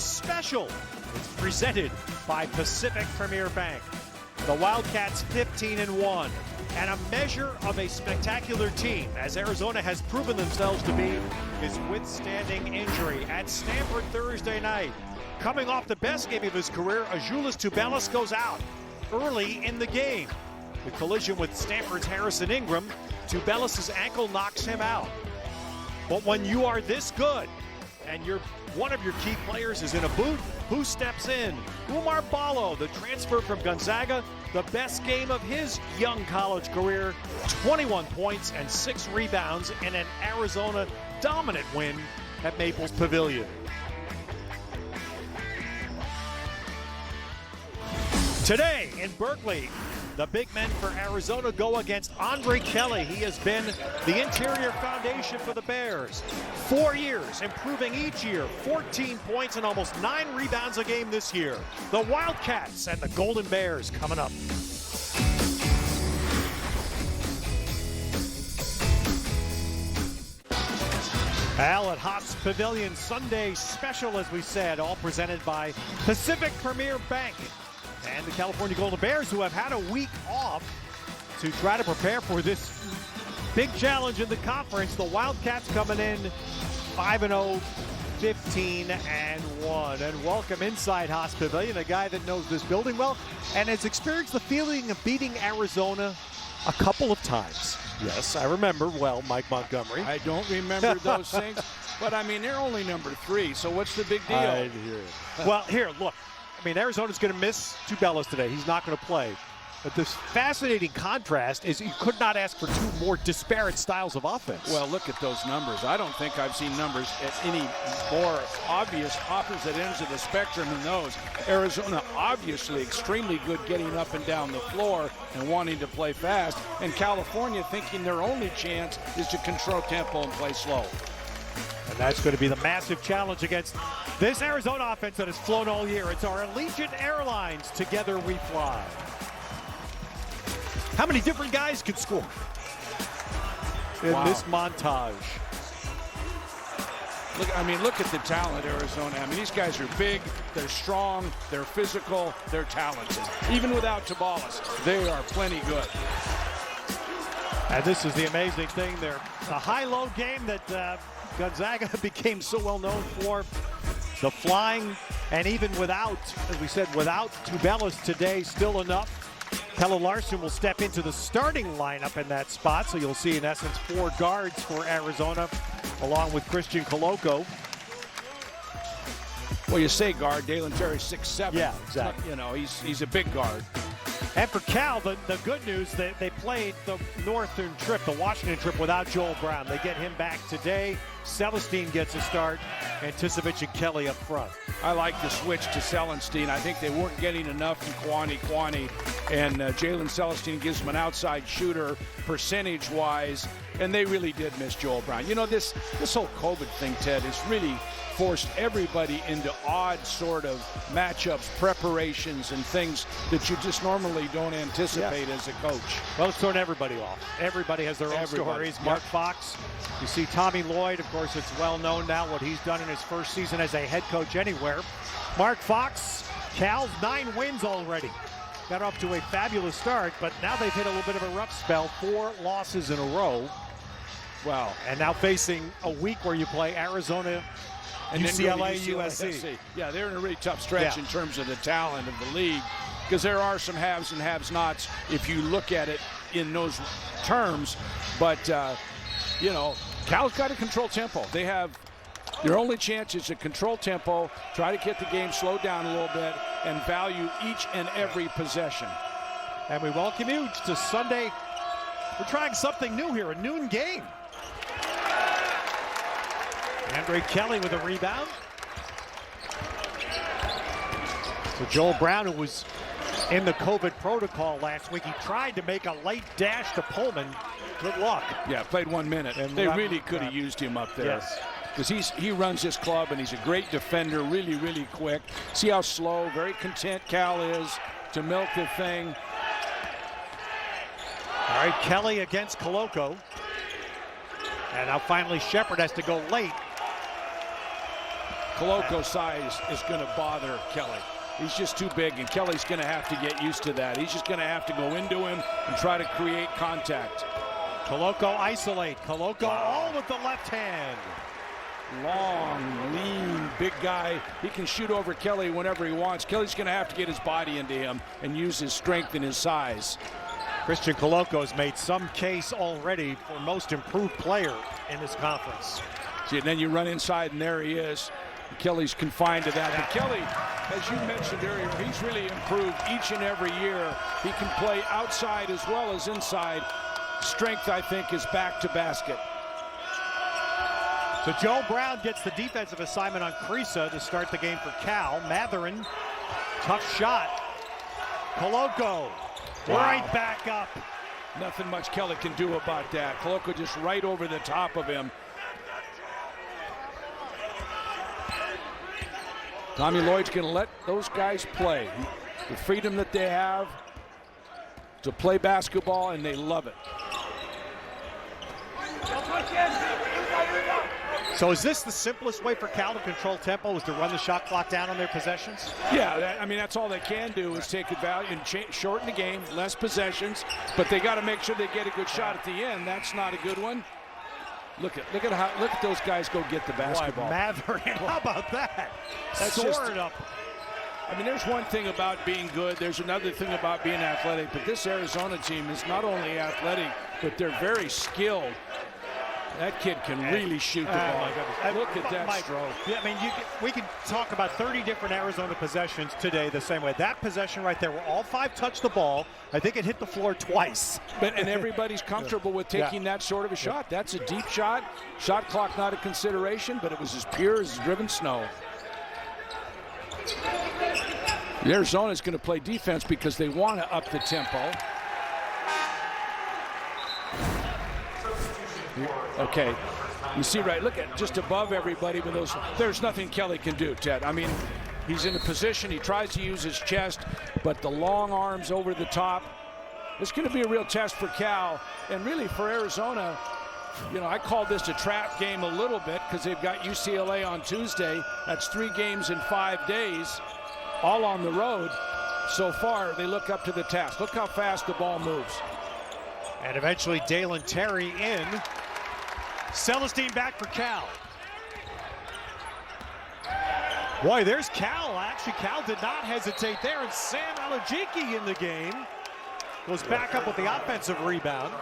Special. It's presented by Pacific Premier Bank. The Wildcats 15-1, and a measure of a spectacular team, as Arizona has proven themselves to be, is withstanding injury at Stanford Thursday night. Coming off the best game of his career, Azuolas Tubelis goes out early in the game. The collision with Stanford's Harrison Ingram, Tubelis' ankle knocks him out. But when you are this good, and one of your key players is in a boot, who steps in? Oumar Ballo, the transfer from Gonzaga, the best game of his young college career, 21 points and 6 rebounds in an Arizona dominant win at Maples Pavilion. Today in Berkeley, the big men for Arizona go against Andre Kelly. He has been the interior foundation for the Bears. 4 years, improving each year. 14 points and almost 9 rebounds a game this year. The Wildcats and the Golden Bears coming up. Al at Hops Pavilion Sunday Special, as we said, all presented by Pacific Premier Bank. And the California Golden Bears, who have had a week off to try to prepare for this big challenge in the conference. The Wildcats coming in 5-0, 15-1. And welcome inside Hops Pavilion, a guy that knows this building well and has experienced the feeling of beating Arizona a couple of times. Yes, I remember well, Mike Montgomery. I don't remember those things, but I mean, they're only number 3, so what's the big deal? I hear it. Well, here, look. I mean, Arizona's going to miss Tubelis today. He's not going to play. But this fascinating contrast is you could not ask for 2 more disparate styles of offense. Well, look at those numbers. I don't think I've seen numbers at any more obvious opposite ends of the spectrum than those. Arizona obviously extremely good getting up and down the floor and wanting to play fast. And California thinking their only chance is to control tempo and play slow. And that's going to be the massive challenge against this Arizona offense that has flown all year. It's our Allegiant Airlines Together We Fly. How many different guys could score in this montage? Look at the talent, Arizona. I mean, these guys are big, they're strong, they're physical, they're talented. Even without Tubelis, they are plenty good. And this is the amazing thing. They're a high-low game that Gonzaga became so well known for. The flying, and even without, as we said, without Tubelis today, still enough. Kellen Larson will step into the starting lineup in that spot, so you'll see in essence 4 guards for Arizona, along with Christian Koloko. Well, you say guard, Dalen Terry's 6'7". Yeah, exactly. You know, he's a big guard. And for Cal, the good news, they played the northern trip, the Washington trip, without Joel Brown. They get him back today. Celestine gets a start, and Tisovich and Kelly up front. I like the switch to Celestine. I think they weren't getting enough in Kwani, and Jalen Celestine gives them an outside shooter percentage-wise, and they really did miss Joel Brown. You know, this whole COVID thing, Ted, has really forced everybody into odd sort of matchups, preparations, and things that you just normally don't anticipate as a coach. Well, it's thrown everybody off. Everybody has their own stories. Mark Fox, you see Tommy Lloyd, of course, it's well known now what he's done in his first season as a head coach anywhere. Mark Fox, Cal's 9 wins already. Got off to a fabulous start, but now they've hit a little bit of a rough spell. 4 losses in a row. Wow. And now facing a week where you play Arizona, and UCLA, USC. Yeah, they're in a really tough stretch in terms of the talent of the league, because there are some haves and have-nots if you look at it in those terms. But, you know, Cal's got to control tempo. They have their only chance is to control tempo, try to get the game slowed down a little bit, and value each and every possession. And we welcome you to Sunday. We're trying something new here, a noon game. Andre Kelly with a rebound. So Joel Brown, who was in the COVID protocol last week, he tried to make a late dash to Pullman. Good luck. Yeah, played 1 minute. And they really could have used him up there. Yes. Because he runs this club, and he's a great defender, really, really quick. See how slow, very content Cal is to milk the thing. All right, Kelly against Koloko. And now finally Shepherd has to go late. Koloko's size is going to bother Kelly. He's just too big, and Kelly's going to have to get used to that. He's just going to have to go into him and try to create contact. Koloko isolate. Koloko all with the left hand. Long, lean, big guy. He can shoot over Kelly whenever he wants. Kelly's going to have to get his body into him and use his strength and his size. Christian Koloko has made some case already for most improved player in this conference. See, and then you run inside, and there he is. Kelly's confined to that. But Kelly, as you mentioned earlier, he's really improved each and every year. He can play outside as well as inside. Strength, I think, is back to basket. So Joe Brown gets the defensive assignment on Kriisa to start the game for Cal. Matherin, tough shot. Koloko, right back up. Nothing much Kelly can do about that. Koloko just right over the top of him. Tommy Lloyd's going to let those guys play. The freedom that they have to play basketball, and they love it. So is this the simplest way for Cal to control tempo, is to run the shot clock down on their possessions? Yeah, I mean, that's all they can do is take advantage and shorten the game, less possessions, but they got to make sure they get a good shot at the end. That's not a good one. Look at those guys go get the basketball. Boy, Matherin, how about that? That's Soared up. I mean, there's one thing about being good. There's another thing about being athletic. But this Arizona team is not only athletic, but they're very skilled. That kid can really shoot the ball. Look at that stroke. Yeah, I mean, we can talk about 30 different Arizona possessions today the same way. That possession right there, where all five touched the ball, I think it hit the floor twice. And everybody's comfortable with taking that sort of a shot. That's a deep shot. Shot clock not a consideration, but it was as pure as driven snow. Arizona's going to play defense because they want to up the tempo. Okay, you see right, look at just above everybody with those. There's nothing Kelly can do, Ted. I mean, he's in a position, he tries to use his chest, but the long arms over the top. It's going to be a real test for Cal, and really for Arizona. You know, I called this a trap game a little bit because they've got UCLA on Tuesday. That's 3 games in 5 days, all on the road. So far, they look up to the task. Look how fast the ball moves. And eventually Dalen Terry in. Celestine back for Cal. Boy, there's Cal. Actually, Cal did not hesitate there. And Sam Alajiki in the game. Goes back up with the offensive rebound.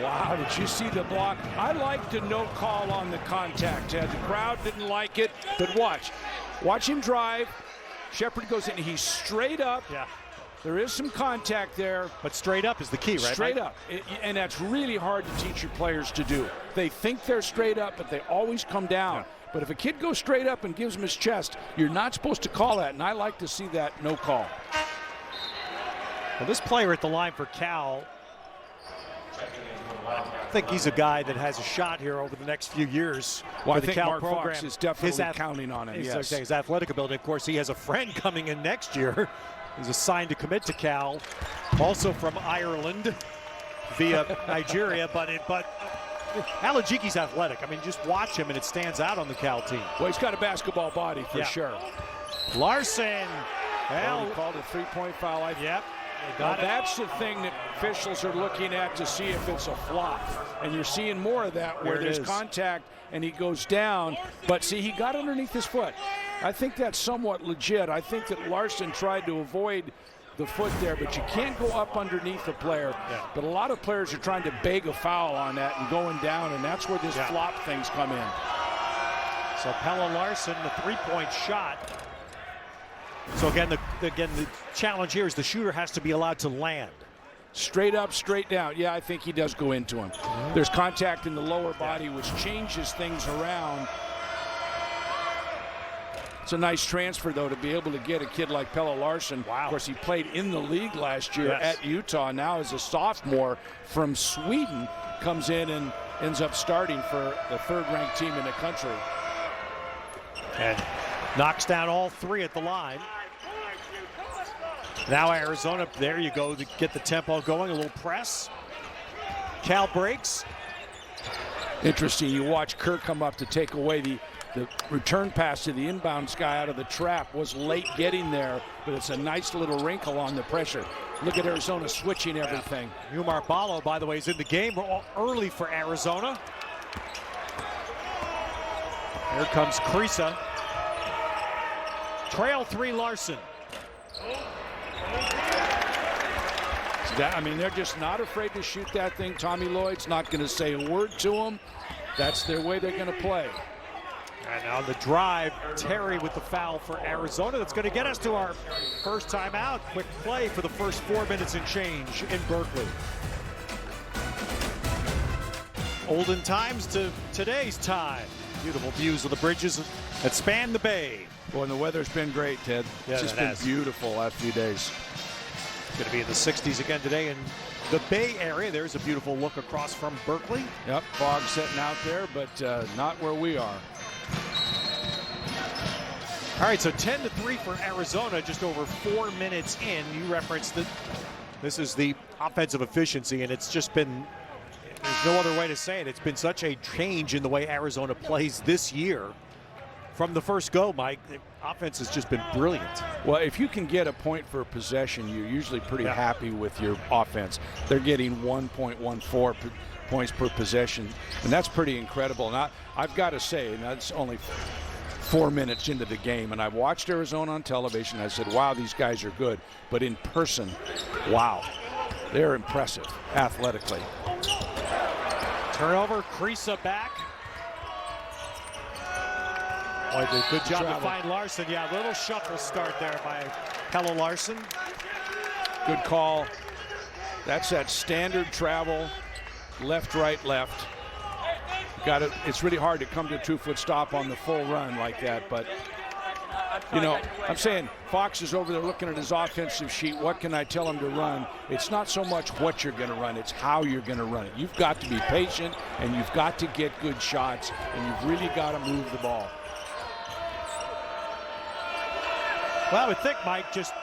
Wow, did you see the block? I like the no call on the contact, Ted. The crowd didn't like it, but watch. Watch him drive. Shepherd goes in. He's straight up. Yeah. There is some contact there. But straight up is the key, right? Straight up. And that's really hard to teach your players to do. They think they're straight up, but they always come down. Yeah. But if a kid goes straight up and gives him his chest, you're not supposed to call that, and I like to see that no call. Well, this player at the line for Cal, I think he's a guy that has a shot here over the next few years. Well, I the think Cal Mark program Fox is definitely counting on him. Yes. His athletic ability. Of course, he has a friend coming in next year. He's assigned to commit to Cal, also from Ireland via Nigeria. But Alajiki's athletic. I mean, just watch him, and it stands out on the Cal team. Well, he's got a basketball body for sure. Larson. Well, he called a three-point foul. Yep. Now that's the thing that officials are looking at to see if it's a flop. And you're seeing more of that where there's contact and he goes down. But see, he got underneath his foot. I think that's somewhat legit. I think that Larson tried to avoid the foot there, but you can't go up underneath the player. Yeah. But a lot of players are trying to beg a foul on that and going down, and that's where this flop things come in. So Pelle Larsson, the three-point shot. So again, the challenge here is the shooter has to be allowed to land. Straight up, straight down. Yeah, I think he does go into him. There's contact in the lower body, which changes things around. It's a nice transfer, though, to be able to get a kid like Pelle Larsson. Wow. Of course, he played in the league last year at Utah. Now as a sophomore from Sweden, comes in and ends up starting for the third-ranked team in the country. And knocks down all three at the line. Now Arizona, there you go, to get the tempo going, a little press. Cal breaks. Interesting, you watch Kerr come up to take away the The return pass to the inbounds guy out of the trap was late getting there, but it's a nice little wrinkle on the pressure. Look at Arizona switching everything. Umar Ballo, by the way, is in the game early for Arizona. Here comes Krisa. Trail 3 Larson. I mean, they're just not afraid to shoot that thing. Tommy Lloyd's not going to say a word to them. That's their way they're going to play. And on the drive, Terry with the foul for Arizona. That's going to get us to our first timeout. Quick play for the first 4 minutes and change in Berkeley. Olden times to today's time. Beautiful views of the bridges that span the bay. Boy, and the weather's been great, Ted. Yeah, it's just been beautiful the last few days. It's going to be in the 60s again today in the Bay Area. There's a beautiful look across from Berkeley. Yep, fog setting out there, but not where we are. All right, so 10-3 for Arizona, just over 4 minutes in. You referenced that this is the offensive efficiency, and it's just been, there's no other way to say it. It's been such a change in the way Arizona plays this year. From the first go, Mike, the offense has just been brilliant. Well, if you can get a point for possession, you're usually pretty happy with your offense. They're getting 1.14 points per possession, and that's pretty incredible. And I've got to say, and that's only 4 minutes into the game, and I've watched Arizona on television. I said, wow, these guys are good. But in person, wow, they're impressive athletically. Turnover, Krisa back. Boy, good job to find Larson. Yeah, a little shuffle start there by Pelle Larsson. Good call. That's that standard travel, left, right, left. Got it. It's really hard to come to a 2-foot stop on the full run like that, but you know, I'm saying Fox is over there looking at his offensive sheet. What can I tell him to run? It's not so much what you're going to run, it's how you're going to run it. You've got to be patient, and you've got to get good shots, and you've really got to move the ball. Well, I would think, Mike, just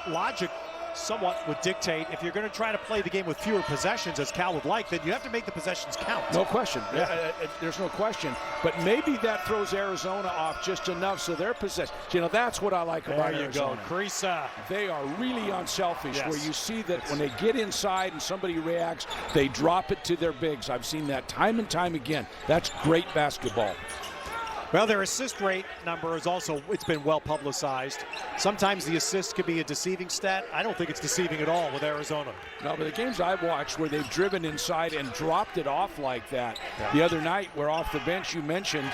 logic somewhat would dictate if you're going to try to play the game with fewer possessions, as Cal would like, then you have to make the possessions count. No question. Yeah. There's no question. But maybe that throws Arizona off just enough so they're possessed. You know, that's what I like about Arizona. There you go. Krisa. They are really unselfish, Yes. where you see that when they get inside and somebody reacts, they drop it to their bigs. I've seen that time and time again. That's great basketball. Well, their assist rate number is also, it's been well publicized. Sometimes the assist could be a deceiving stat. I don't think it's deceiving at all with Arizona. No, but the games I've watched where they've driven inside and dropped it off like that. Yeah. The other night, we're off the bench, you mentioned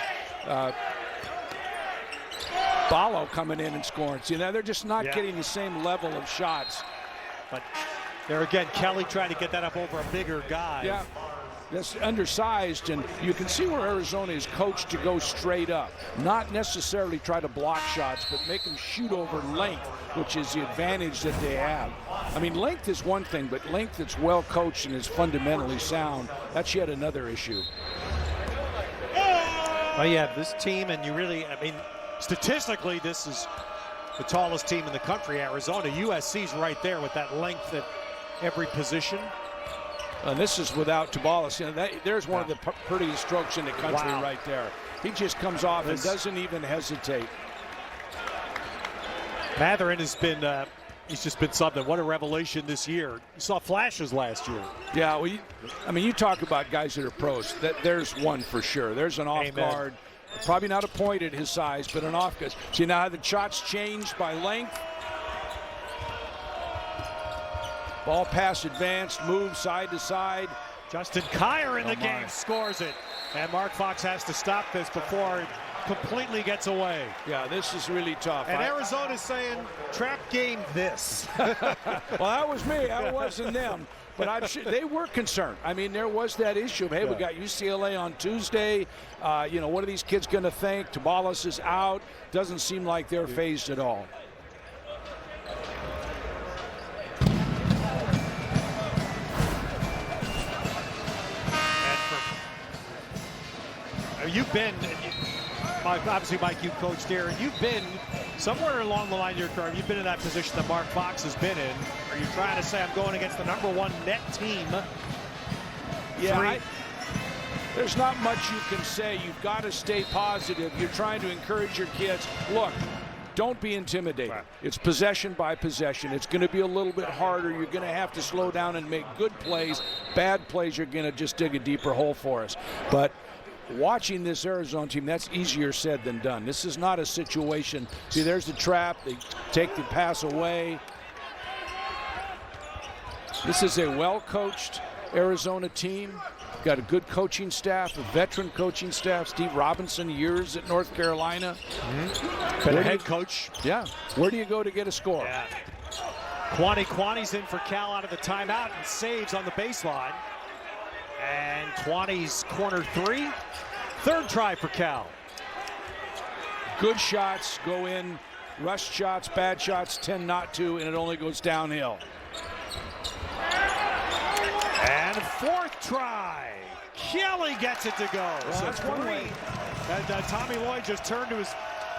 Ballo coming in and scoring. You know, they're just not getting the same level of shots. But there again, Kelly trying to get that up over a bigger guy. Yeah. That's undersized, and you can see where Arizona is coached to go straight up. Not necessarily try to block shots, but make them shoot over length, which is the advantage that they have. I mean, length is one thing, but length that's well coached and is fundamentally sound, that's yet another issue. Well, yeah, this team, and you really, I mean, statistically, this is the tallest team in the country, Arizona. USC's right there with that length at every position. And this is without Tubelis. You know, there's one of the prettiest strokes in the country right there. He just comes off and doesn't even hesitate. Mathurin has been, he's just been something. What a revelation this year. You saw flashes last year. Yeah, well, I mean, you talk about guys that are pros. There's one for sure. There's an off guard. Probably not a point at his size, but an off guard. See now how the shots changed by length? Ball pass advanced, move side to side. Justin Kier in the game scores it. And Mark Fox has to stop this before it completely gets away. Yeah, this is really tough. And Arizona's saying, trap game this. Well, that was me. That wasn't them. But I'm sure they were concerned. I mean, there was that issue of, hey, we got UCLA on Tuesday. You know, what are these kids going to think? Tubelis is out. Doesn't seem like they're phased at all. You've been, obviously, Mike, you coached here, and you've been somewhere along the line of your career. You've been in that position that Mark Fox has been in. Are you trying to say I'm going against the #1 net team? Yeah, There's not much you can say. You've got to stay positive. You're trying to encourage your kids. Look, don't be intimidated. Right. It's possession by possession. It's going to be a little bit harder. You're going to have to slow down and make good plays. Bad plays, you're going to just dig a deeper hole for us. But watching this Arizona team, that's easier said than done. This is not a situation. See, there's the trap. They take the pass away. This is a well-coached Arizona team. Got a good coaching staff, a veteran coaching staff. Steve Robinson, years at North Carolina. Been a head coach. Yeah. Where do you go to get a score? Yeah. Kwani's in for Cal out of the timeout and saves on the baseline. And Kwani's corner three. Third try for Cal. Good shots go in. Rushed shots, bad shots tend not to, and it only goes downhill. And fourth try. Kelly gets it to go. Well, So that's one way. And Tommy Lloyd just turned to his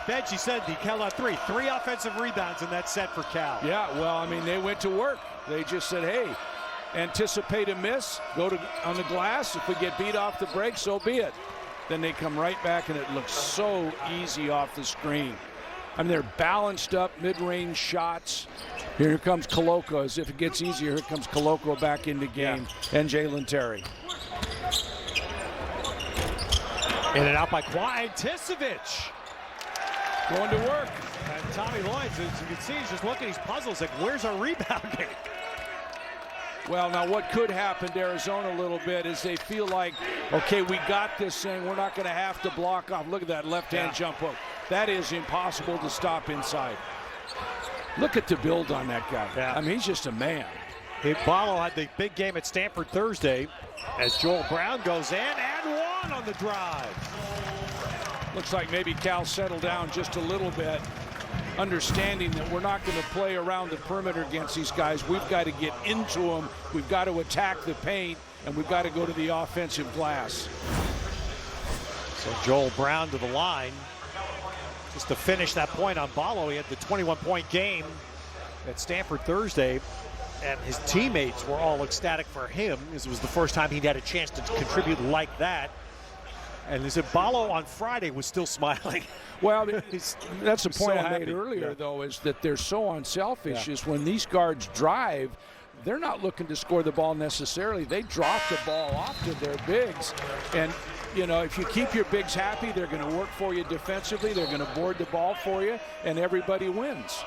bench. He said he Cal had three offensive rebounds in that set for Cal. Yeah, well, I mean, they went to work. They just said, hey, anticipate a miss, go to on the glass. If we get beat off the break, so be it. Then they come right back, and it looks so easy off the screen. I mean, they're balanced up mid-range shots. Here comes Koloko. As if it gets easier, here comes Koloko back into game, and Jalen Terry. In and out by Kwani. Tisevich Going to work. and Tommy Lloyd, as you can see, he's just looking. He's puzzled. He's like, where's our rebounding? Well, now what could happen to Arizona a little bit is they feel like, okay, we got this thing. We're not going to have to block off. Look at that left-hand jump hook. That is impossible to stop inside. Look at the build on that guy. Yeah. I mean, he's just a man. Ballo had the big game at Stanford Thursday as Joel Brown goes in and one on the drive. Looks like maybe Cal settled down just a little bit, understanding that we're not going to play around the perimeter against these guys. We've got to get into them. We've got to attack the paint, and we've got to go to the offensive glass. So Joel Brown to the line. Just to finish that point on Ballo, he had the 21-point game at Stanford Thursday, and his teammates were all ecstatic for him, as it was the first time he'd had a chance to contribute like that. And they said Ballo on Friday was still smiling. Well, that's the point so I made happy. earlier, though, is that they're so unselfish. Yeah. Is when these guards drive, they're not looking to score the ball necessarily. They drop the ball off to their bigs. And, you know, if you keep your bigs happy, they're going to work for you defensively. They're going to board the ball for you, and everybody wins.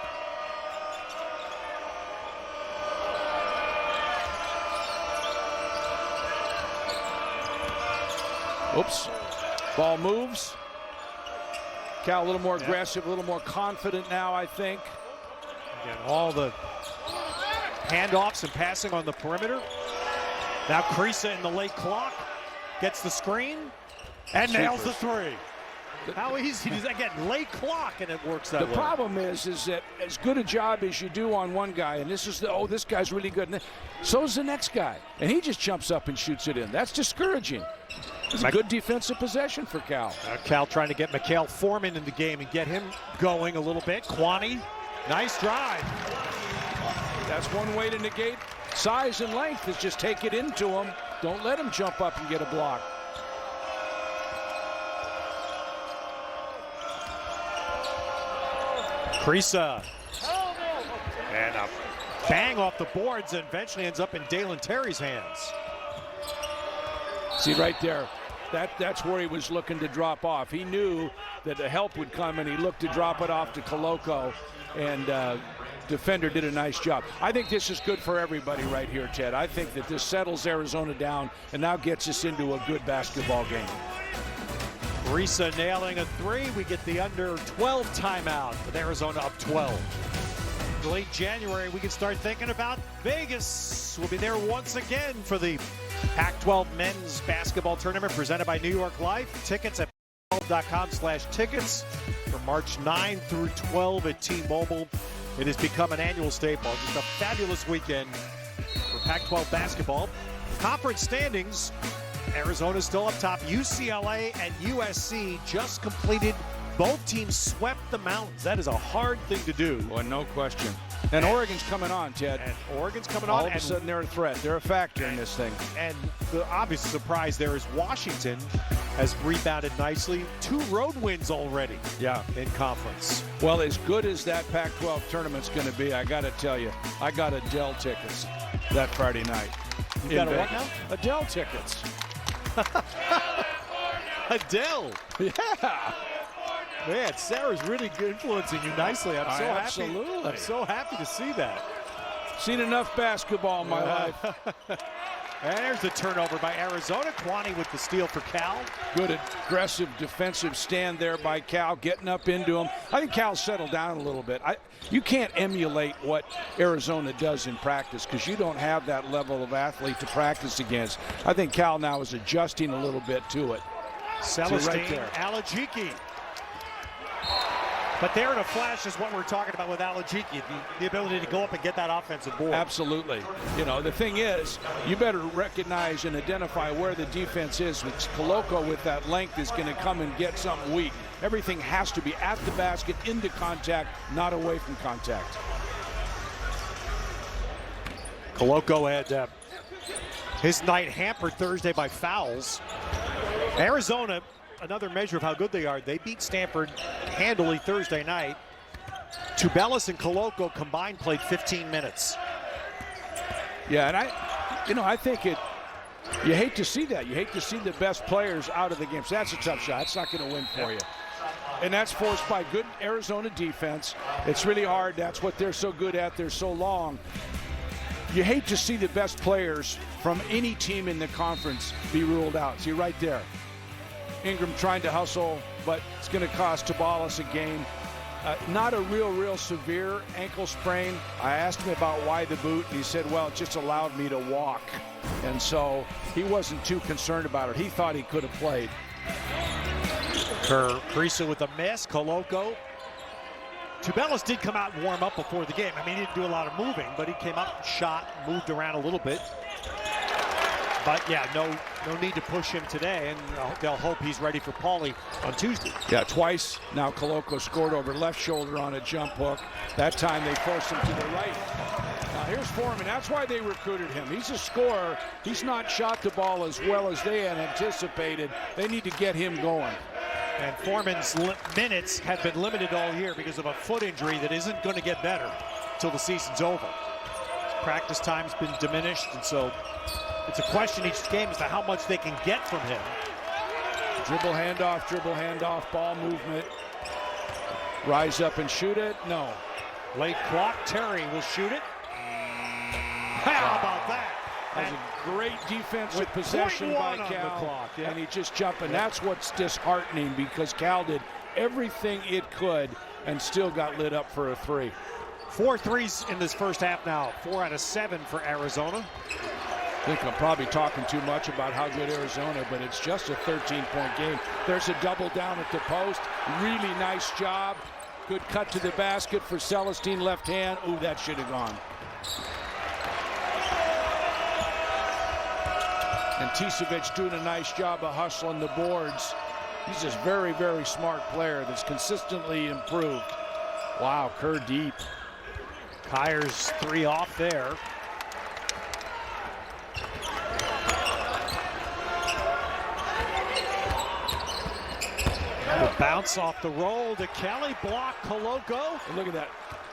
Oops. Ball moves. Cal a little more aggressive, a little more confident now, I think. Again, all the handoffs and passing on the perimeter. Now Kriisa in the late clock gets the screen and nails the three. How easy does that get? Late clock, and it works that way. The problem is that as good a job as you do on one guy, and this is this guy's really good, and so is the next guy, and he just jumps up and shoots it in. That's discouraging. It's a good defensive possession for Cal. Cal trying to get Mikhail Foreman in the game and get him going a little bit. Kwani, nice drive. That's one way to negate size and length, is just take it into him. Don't let him jump up and get a block. Kriisa. And a bang off the boards and eventually ends up in Dalen Terry's hands. See right there, that's where he was looking to drop off. He knew that the help would come, and he looked to drop it off to Koloko, and defender did a nice job. I think this is good for everybody right here, Ted. I think that this settles Arizona down and now gets us into a good basketball game. Kriisa nailing a three. We get the under 12 timeout with Arizona up 12. Late January, we can start thinking about Vegas. We'll be there once again for the Pac-12 men's basketball tournament presented by New York Life. Tickets at Pac-12.com/tickets from March 9 through 12 at T-Mobile. It has become an annual staple. Just a fabulous weekend for Pac-12 basketball. Conference standings. Arizona's still up top. UCLA and USC just completed. Both teams swept the mountains. That is a hard thing to do. Well, no question. And Oregon's coming on, Ted. And Oregon's coming All on. of a sudden, they're a threat. They're a factor in this thing. And the obvious surprise there is Washington has rebounded nicely. 2 road wins already. Yeah. In conference. Well, as good as that Pac-12 tournament's going to be, I got to tell you, I got Adele tickets that Friday night. You got a what now? Adele tickets. Adele. Yeah. Man, Sarah's really influencing you nicely. I'm so Absolutely. happy. I'm so happy to see that. Seen enough basketball in my life. And there's the turnover by Arizona. Kwani with the steal for Cal. Good aggressive defensive stand there by Cal, getting up into him. I think Cal settled down a little bit. You can't emulate what Arizona does in practice because you don't have that level of athlete to practice against. I think Cal now is adjusting a little bit to it. Celestine, right there. Alajiki. But there in a flash is what we're talking about with Alajiki, the ability to go up and get that offensive board. Absolutely. You know, the thing is, you better recognize and identify where the defense is. Koloko with that length is going to come and get something weak. Everything has to be at the basket, into contact, not away from contact. Koloko had his night hampered Thursday by fouls. Arizona, another measure of how good they are, they beat Stanford handily Thursday night. Tubelis and Koloko combined played 15 minutes. Yeah, and I think you hate to see that. You hate to see the best players out of the game. So that's a tough shot. It's not going to win for you. And that's forced by good Arizona defense. It's really hard. That's what they're so good at. They're so long. You hate to see the best players from any team in the conference be ruled out. See right there. Ingram trying to hustle, but it's going to cost Tubelis a game. Not a real severe ankle sprain. I asked him about why the boot, and he said, well, it just allowed me to walk. And so he wasn't too concerned about it. He thought he could have played. Carissa with a miss, Koloko. Tubelis did come out and warm up before the game. I mean, he didn't do a lot of moving, but he came up, shot, moved around a little bit. But yeah, no need to push him today, and they'll hope he's ready for Pauley on Tuesday. Yeah, twice now Koloko scored over left shoulder on a jump hook. That time they forced him to the right. Now here's Foreman. That's why they recruited him. He's a scorer. He's not shot the ball as well as they had anticipated. They need to get him going. And Foreman's minutes have been limited all year because of a foot injury that isn't going to get better until the season's over. Practice time's been diminished, and so it's a question each game as to how much they can get from him. Dribble handoff, ball movement. Rise up and shoot it. No. Late clock. Terry will shoot it. How about that? That was a great defensive possession by Cal. Yeah. And he just jumped. And that's what's disheartening because Cal did everything it could and still got lit up for a three. 4 threes in this first half now. 4 out of 7 for Arizona. I think I'm probably talking too much about how good Arizona, but it's just a 13-point game. There's a double down at the post. Really nice job. Good cut to the basket for Celestine, left hand. Ooh, that should have gone. And Ticevic doing a nice job of hustling the boards. He's just very smart player that's consistently improved. Wow, Kerr deep. Kyers 3 off there. The bounce off the roll to Kelly, block Koloko. And look at that.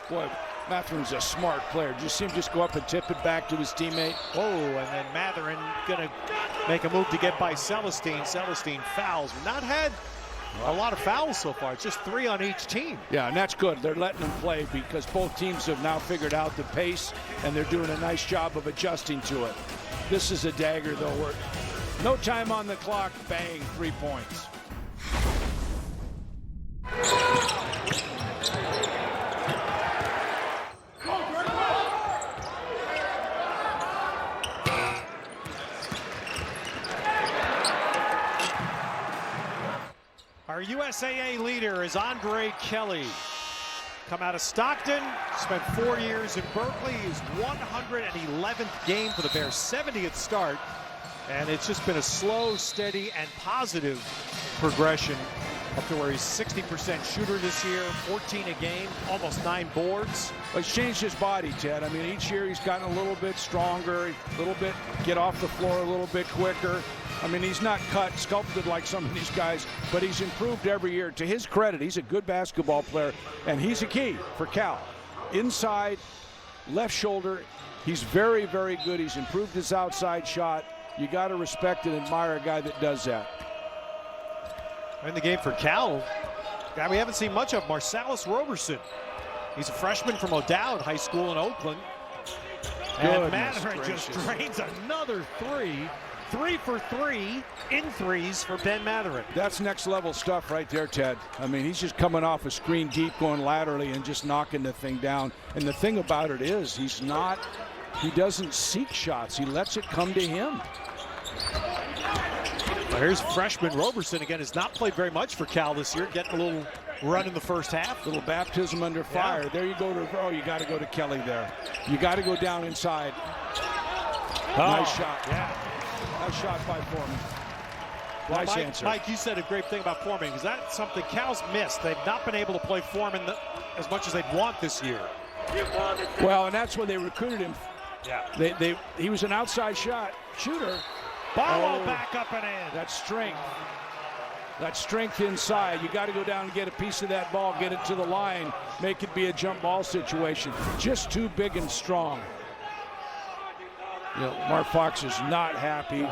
Boy, Matherin's a smart player. Did you see him just go up and tip it back to his teammate? Oh, and then Matherin going to make a move to get by Celestine. Celestine fouls. Not had a lot of fouls so far. It's just 3 on each team. Yeah, and that's good. They're letting them play because both teams have now figured out the pace, and they're doing a nice job of adjusting to it. This is a dagger, though. We're no time on the clock. Bang, 3 points. Our USAA leader is Andre Kelly. Come out of Stockton, spent 4 years in Berkeley. His 111th game for the Bears, 70th start. And it's just been a slow, steady, and positive progression Up to where he's 60% shooter this year, 14 a game, almost 9 boards. Well, he's changed his body, Ted. I mean, each year he's gotten a little bit stronger, a little bit get off the floor a little bit quicker. I mean, he's not cut, sculpted like some of these guys, but he's improved every year. To his credit, he's a good basketball player, and he's a key for Cal. Inside, left shoulder, he's very, very good. He's improved his outside shot. You got to respect and admire a guy that does that. In the game for Cal, guy we haven't seen much of, Marsalis Roberson. He's a freshman from O'Dowd High School in Oakland. And Mathurin just drains another three. 3 for 3 in threes for Ben Mathurin. That's next level stuff right there, Ted. I mean, he's just coming off a screen deep, going laterally and just knocking the thing down. And the thing about it is he doesn't seek shots. He lets it come to him. Well, here's freshman Roberson again. Has not played very much for Cal this year. Getting a little run in the first half. Little baptism under fire. Yeah. There you go you got to go to Kelly there. You got to go down inside. Nice shot. Yeah. Nice shot by Foreman. Well, Nice answer. Mike, you said a great thing about Foreman, because that's something Cal's missed. They've not been able to play Foreman as much as they'd want this year. Well, and that's when they recruited him. Yeah. He was an outside shot shooter. Ballo back up and in. That's strength. That strength inside. You got to go down and get a piece of that ball, get it to the line, make it be a jump ball situation. Just too big and strong. You know, Mark Fox is not happy.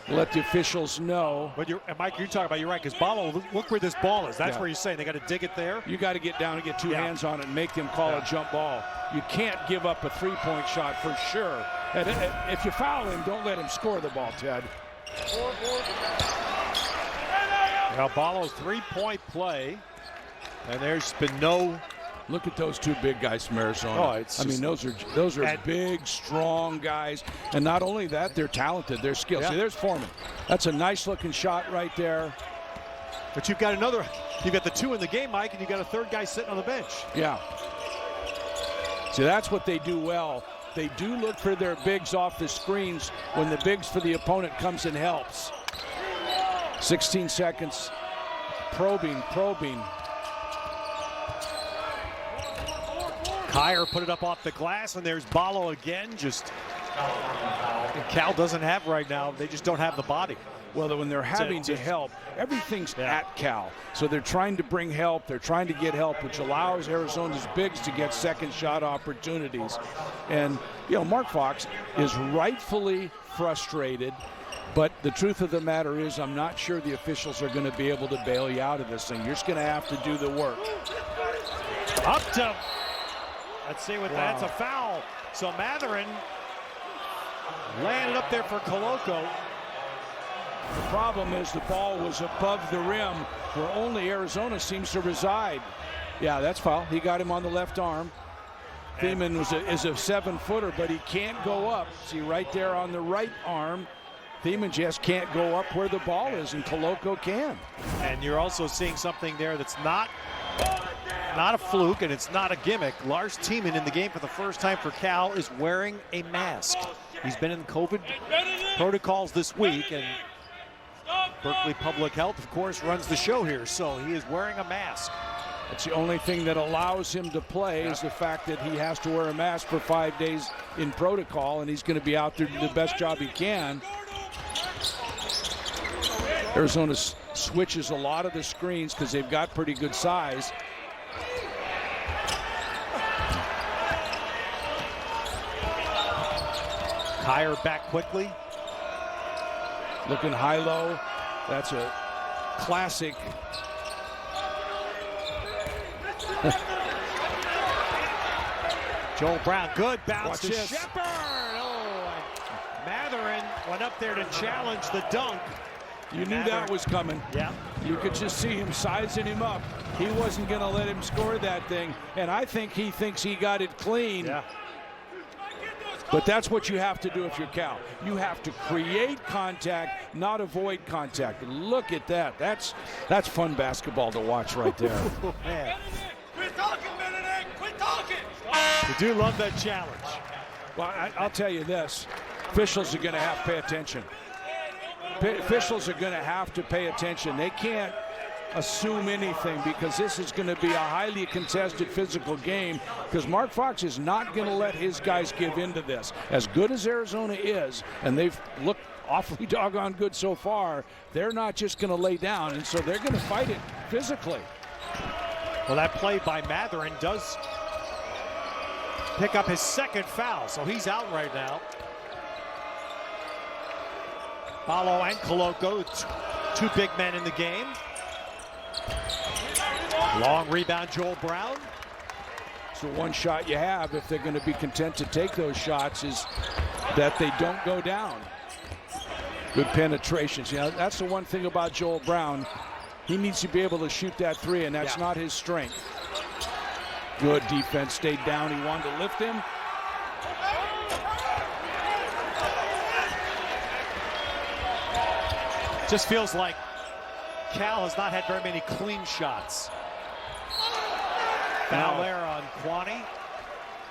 Let the officials know. But Mike, you're talking about, you're right, because Ballo, look where this ball is. That's where you're saying they got to dig it there. You got to get down and get two hands on it and make them call a jump ball. You can't give up a three-point shot for sure. And if you foul him, don't let him score the ball, Ted. Now Ballo's three-point play, and there's been no. Look at those two big guys from Arizona. I mean, those are big, strong guys. And not only that, they're talented. They're skilled. See, there's Foreman. That's a nice-looking shot right there. But you've got the two in the game, Mike, and you've got a third guy sitting on the bench. Yeah. See, that's what they do well. They do look for their bigs off the screens when the bigs for the opponent comes and helps. 16 seconds. Probing. Kyer put it up off the glass, and there's Ballo again. Cal doesn't have right now. They just don't have the body. Well, when they're having to help, everything's at Cal. So they're trying to bring help. They're trying to get help, which allows Arizona's bigs to get second shot opportunities. And, you know, Mark Fox is rightfully frustrated. But the truth of the matter is, I'm not sure the officials are going to be able to bail you out of this thing. You're just going to have to do the work. Up to... Let's see what that's a foul. So Mathurin laying it up there for Koloko. The problem is the ball was above the rim where only Arizona seems to reside. Yeah, that's foul. He got him on the left arm. Thiemann is a 7-footer, but he can't go up. See right there on the right arm. Thiemann just can't go up where the ball is, and Koloko can. And you're also seeing something there that's not a fluke, and it's not a gimmick. Lars Thiemann in the game for the first time for Cal is wearing a mask. He's been in COVID protocols this week, and Berkeley Public Health, of course, runs the show here, so he is wearing a mask. That's the only thing that allows him to play is the fact that he has to wear a mask for 5 days in protocol, and he's going to be out there to do the best job he can. Arizona switches a lot of the screens because they've got pretty good size. Kyer back quickly. Looking high-low. That's a classic. Joel Brown, good bounce to this. Shepherd. Oh, Mathurin went up there to challenge the dunk. You knew that was coming. Yeah. You could just see him sizing him up. He wasn't going to let him score that thing, and I think he thinks he got it clean. Yeah. But that's what you have to do if you're Cal. You have to create contact, not avoid contact. Look at that. That's fun basketball to watch right there. Oh, man. Quit talking, Benedict! Quit talking! You do love that challenge. Well, I'll tell you this. Officials are going to have to pay attention. Officials are going to have to pay attention. They can't assume anything, because this is going to be a highly contested physical game, because Mark Fox is not going to let his guys give into this. As good as Arizona is, and they've looked awfully doggone good so far, they're not just going to lay down, and so they're going to fight it physically. Well, that play by Mathurin does pick up his second foul, so he's out right now. Ballo and Koloko, two big men in the game. Long rebound, Joel Brown. So one shot you have, if they're going to be content to take those shots, is that they don't go down. Good penetrations. You know, that's the one thing about Joel Brown. He needs to be able to shoot that three, and that's not his strength. Good defense, stayed down. He wanted to lift him. Just feels like Cal has not had very many clean shots. Foul there on Kwani.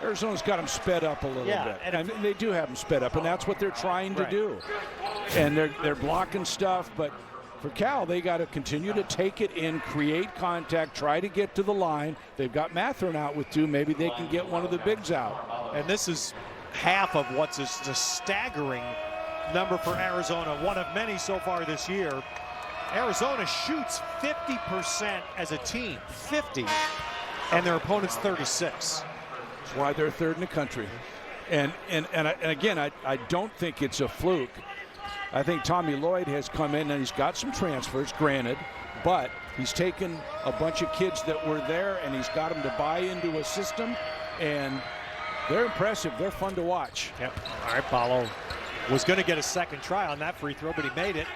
Arizona's got them sped up a little bit. And they do have them sped up, and that's what they're trying to do. And they're blocking stuff, but for Cal, they got to continue to take it in, create contact, try to get to the line. They've got Mathurin out with two. Maybe they can get one of the bigs out. And this is half of what's a staggering number for Arizona, one of many so far this year. Arizona shoots 50% as a team, 50, and their opponent's 36. That's why they're third in the country. And again, I don't think it's a fluke. I think Tommy Lloyd has come in and he's got some transfers, granted, but he's taken a bunch of kids that were there and he's got them to buy into a system, and they're impressive. They're fun to watch. Yep. All right, Ballo was going to get a second try on that free throw, but he made it.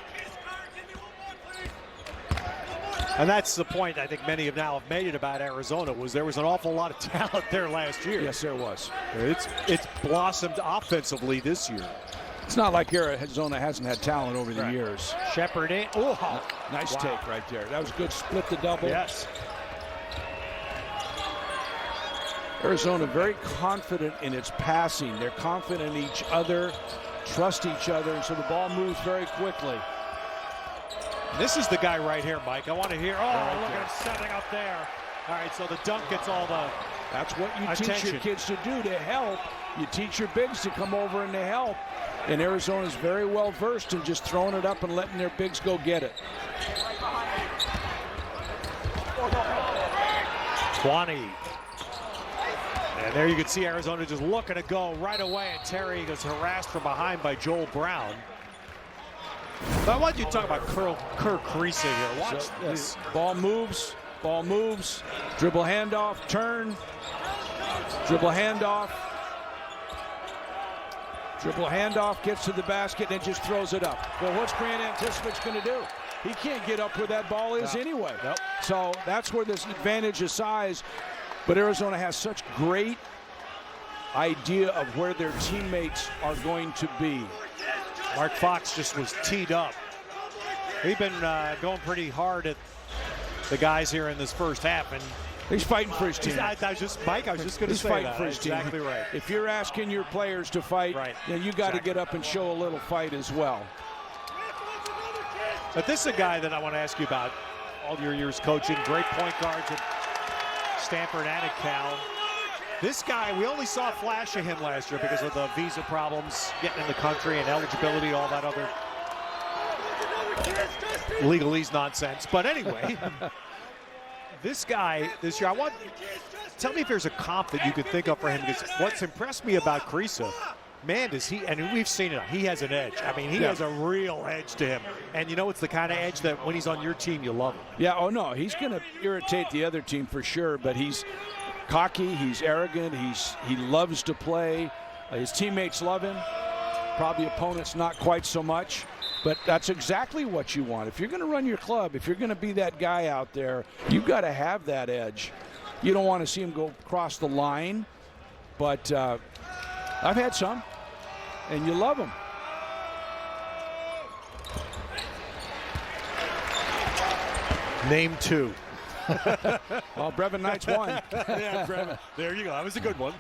And that's the point I think many have now made it about Arizona, was there was an awful lot of talent there last year. Yes, there was. It's blossomed offensively this year. It's not like Arizona hasn't had talent over the years. Shepard in. Oh, nice take right there. That was good. Split the double. Yes. Arizona very confident in its passing. They're confident in each other, trust each other, and so the ball moves very quickly. This is the guy right here, Mike. I want to hear. Oh, look at him setting up there. All right, so the dunk gets all the That's what you attention. teach your kids to do, to help. You teach your bigs to come over and to help. And Arizona's very well versed in just throwing it up and letting their bigs go get it. Kwani. And there you can see Arizona just looking to go right away, and Terry gets harassed from behind by Joel Brown. But I want you to talk about Kerr Kriisa here. Watch this. Ball moves, dribble handoff, turn, dribble handoff, gets to the basket and just throws it up. Well, what's Grant Anticipic's going to do? He can't get up where that ball is anyway. Nope. So that's where this advantage of size. But Arizona has such great idea of where their teammates are going to be. Mark Fox just was teed up. We've been going pretty hard at the guys here in this first half, and he's fighting for his team. I was just going to say he's fighting for his team. Exactly right. If you're asking your players to fight, then you got to get up and show a little fight as well. But this is a guy that I want to ask you about. All your years coaching, great point guards at Stanford and at Cal. This guy, we only saw a flash of him last year because of the visa problems, getting in the country and eligibility, all that other legalese nonsense. But anyway, this guy this year, tell me if there's a comp that you could think of for him, because what's impressed me about Kriisa, man, does he, and we've seen it, he has an edge. I mean, he has a real edge to him. And you know, it's the kind of edge that when he's on your team, you love him. Yeah, oh no, he's going to irritate the other team for sure, but he's cocky, he's arrogant, he loves to play. His teammates love him. Probably opponents not quite so much, but that's exactly what you want. If you're going to run your club, if you're going to be that guy out there, you've got to have that edge. You don't want to see him go across the line, but I've had some, and you love them. Name two. Well, Brevin Knight's one. Yeah, Brevin. There you go. That was a good one.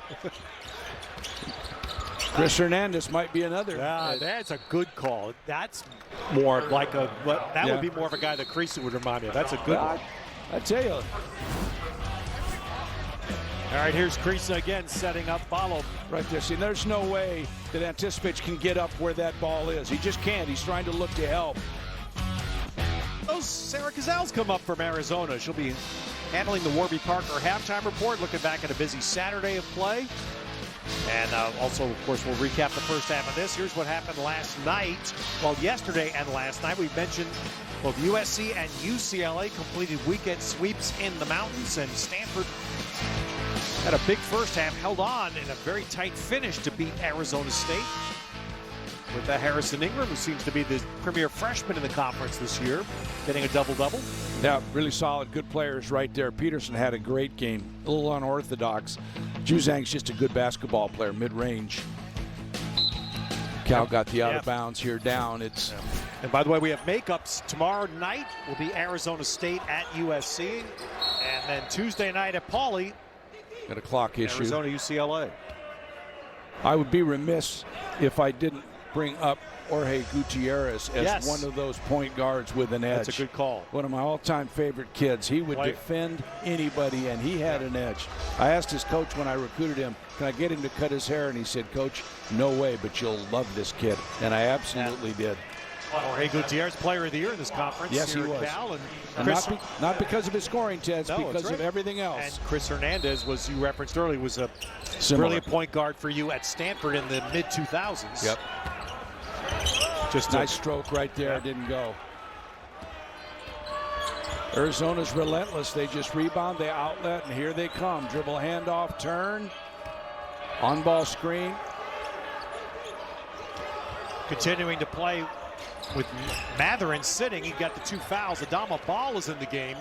Chris Hernandez might be another. Yeah, that's a good call. That's more like a, that Yeah. would be more of a guy that Creasy would remind me of. That's a good one. I tell you. All right, here's Creasy again setting up follow. Right there. See, there's no way that Anticipich can get up where that ball is. He just can't. He's trying to look to help. Those Sarah Gazelles come up from Arizona. She'll be handling the Warby Parker halftime report, looking back at a busy Saturday of play. And also, of course, we'll recap the first half of this. Here's what happened last night. Well, yesterday and last night, we mentioned both USC and UCLA completed weekend sweeps in the mountains, and Stanford had a big first half, held on in a very tight finish to beat Arizona State. With Harrison Ingram, who seems to be the premier freshman in the conference this year, getting a double-double. Yeah, really solid, good players right there. Peterson had a great game, a little unorthodox. Juzang's just a good basketball player, mid-range. Cal got the out of bounds here down. It's And by the way, we have makeups tomorrow night. Will be Arizona State at USC, and then Tuesday night at Pauley. got a clock issue. Arizona UCLA. I would be remiss if I didn't bring up Jorge Gutierrez as one of those point guards with an edge. That's a good call. One of my all-time favorite kids. He would defend anybody, and he had an edge. I asked his coach when I recruited him, can I get him to cut his hair? And he said, Coach, no way, but you'll love this kid. And I absolutely did. Jorge Gutierrez, player of the year in this conference. Yes, he was. Cal, and not because of his scoring, Ted, because of everything else. And Chris Hernandez, was you referenced earlier, was a brilliant point guard for you at Stanford in the mid-2000s. Yep. Just nice stroke right there. Didn't go. Arizona's relentless. They just rebound, they outlet, and here they come. Dribble, handoff, turn. On-ball screen. Continuing to play with Mathurin sitting. He got the 2 fouls. Adama Ball is in the game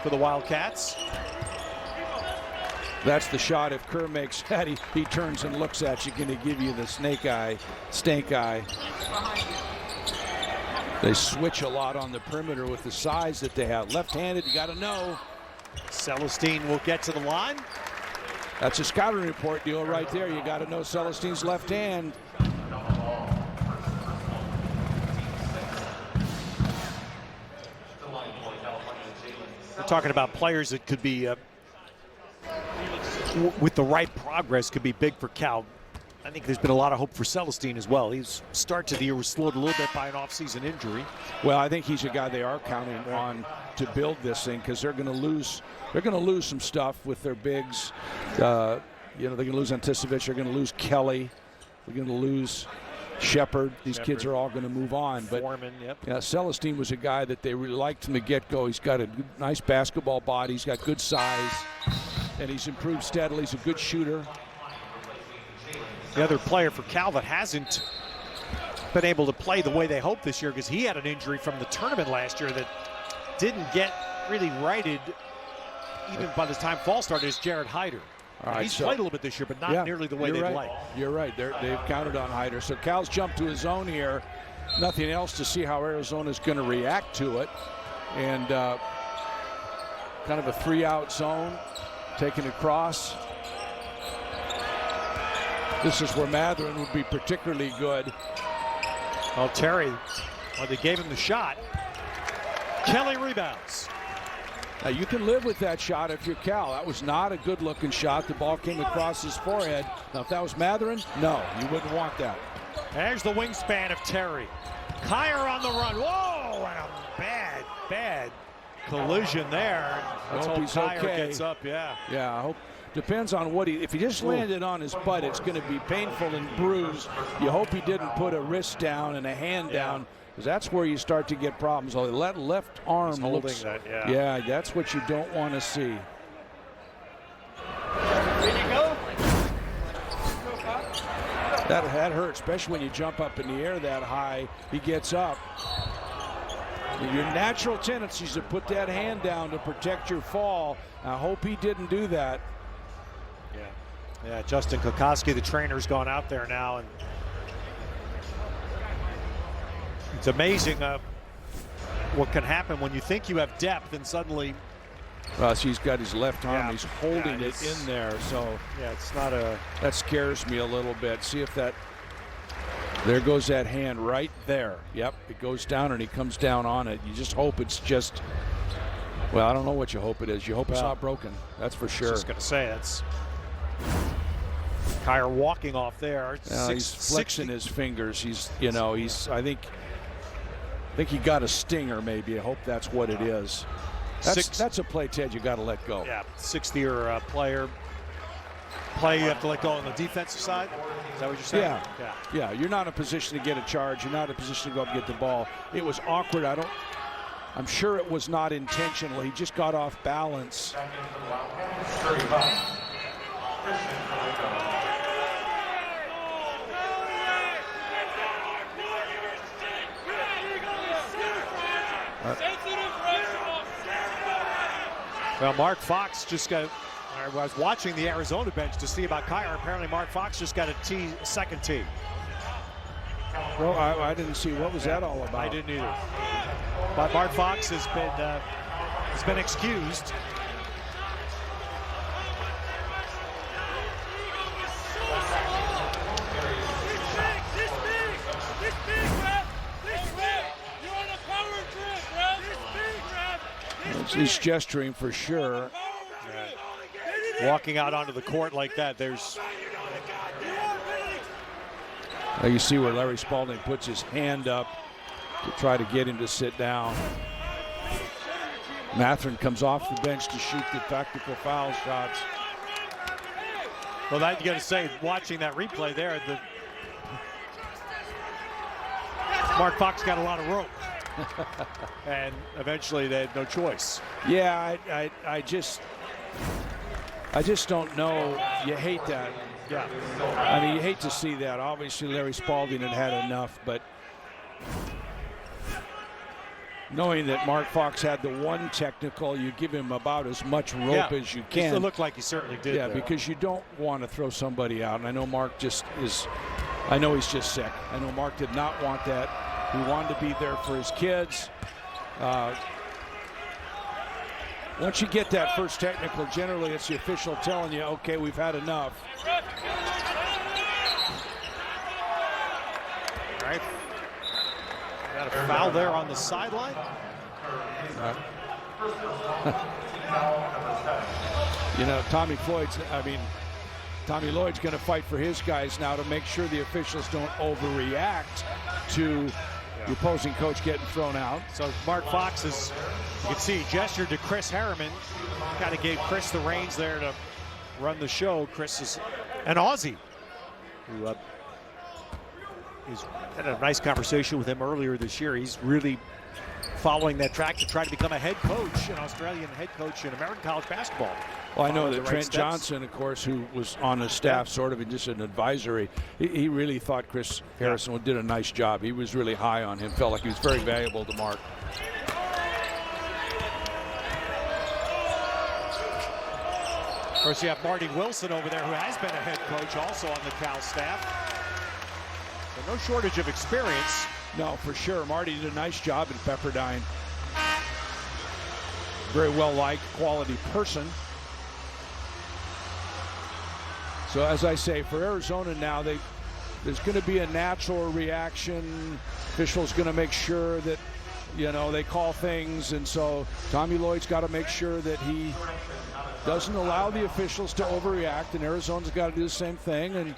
for the Wildcats. That's the shot. If Kerr makes that, he turns and looks at you, going to give you the snake eye, stank eye. They switch a lot on the perimeter with the size that they have. Left-handed, you got to know. Celestine will get to the line. That's a scouting report deal right there. You got to know Celestine's left hand. We're talking about players that could be, with the right progress, could be big for Cal. I think there's been a lot of hope for Celestine as well. His start to the year was slowed a little bit by an offseason injury. Well, I think he's a guy they are counting on to build this thing, because they're going to lose. They're going to lose some stuff with their bigs. They're going to lose Anticipich. They're going to lose Kelly. They're going to lose Shepard. These kids are all going to move on. But Foreman, yep. Celestine was a guy that they really liked from the get-go. He's got a nice basketball body. He's got good size, and he's improved steadily. He's a good shooter. The other player for Cal that hasn't been able to play the way they hoped this year, because he had an injury from the tournament last year that didn't get really righted even by the time fall started, is Jared Hyder. Right, he's played a little bit this year, but not nearly the way they'd like. You're right. They've counted on Hyder. So Cal's jumped to his own here. Nothing else to see how Arizona's going to react to it. And kind of a 3-out zone, taken across. This is where Mathurin would be particularly good. Well, Terry, they gave him the shot. Kelly rebounds. Now, you can live with that shot if you're Cal. That was not a good-looking shot. The ball came across his forehead. Now, if that was Mathurin, no, you wouldn't want that. There's the wingspan of Terry. Kyer on the run. Whoa, and a bad collision there. Let's hope Kyer gets up, Yeah, I hope. Depends on what if he just landed on his butt, it's going to be painful and bruised. You hope he didn't put a wrist down and a hand down, because that's where you start to get problems. Oh, that left arm looks, yeah, that's what you don't want to see. That hurts, especially when you jump up in the air that high. He gets up. Your natural tendency is to put that hand down to protect your fall. I hope he didn't do that. Yeah, Justin Kokoski, the trainer's gone out there now, and it's amazing what can happen when you think you have depth and suddenly. He's got his left arm. He's holding it in there. So it's not a. That scares me a little bit. See if that There goes that hand right there. Yep, it goes down and he comes down on it. You just hope it's just, well, I don't know what you hope it is. You hope it's not broken. That's for sure. I was just going to say, that's Kier walking off there. He's flexing his fingers. He's, you know, I think he got a stinger maybe. I hope that's what it is. That's a play, Ted, you got to let go. Yeah, sixth-year player. Play you have to let go on the defensive side? Is that what you're saying? Yeah, you're not in a position to get a charge. You're not in a position to go up and get the ball. It was awkward. I'm sure it was not intentional. He just got off balance. Well, Mark Fox just got. I was watching the Arizona bench to see about Kier. Apparently, Mark Fox just got a second tee. Well, I didn't see. What was that all about? I didn't either. But Mark Fox has been excused. He's gesturing for sure. Walking out onto the court like that, there's. Now you see where Larry Spalding puts his hand up to try to get him to sit down. Mathurin comes off the bench to shoot the tactical foul shots. Well, that you got to say, watching that replay there, Mark Fox got a lot of rope. And eventually they had no choice. Yeah, I just don't know. You hate that. Yeah. I mean, you hate to see that. Obviously, Larry Spalding had enough, but knowing that Mark Fox had the one technical, you give him about as much rope as you can. It looked like he certainly did. Yeah, because you don't want to throw somebody out. And I know Mark just is. I know he's just sick. I know Mark did not want that. He wanted to be there for his kids. Once you get that first technical, generally it's the official telling you, okay, we've had enough. All right. Got a foul there on the sideline. You know, Tommy Lloyd's going to fight for his guys now to make sure the officials don't overreact to the opposing coach getting thrown out. So Mark Fox is, you can see, gestured to Chris Harriman. Kind of gave Chris the reins there to run the show. Chris is an Aussie who had a nice conversation with him earlier this year. He's really following that track to try to become a head coach, an Australian head coach in American college basketball. Well, I know that Trent Johnson, of course, who was on the staff sort of in just an advisory, he really thought Chris Harrison did a nice job. He was really high on him, felt like he was very valuable to Mark. Of course, you have Marty Wilson over there, who has been a head coach also on the Cal staff. So no shortage of experience. No, for sure. Marty did a nice job at Pepperdine. Very well-liked, quality person. So as I say, for Arizona now, there's going to be a natural reaction. Officials going to make sure that, you know, they call things, and so Tommy Lloyd's got to make sure that he doesn't allow the officials to overreact, and Arizona's got to do the same thing. And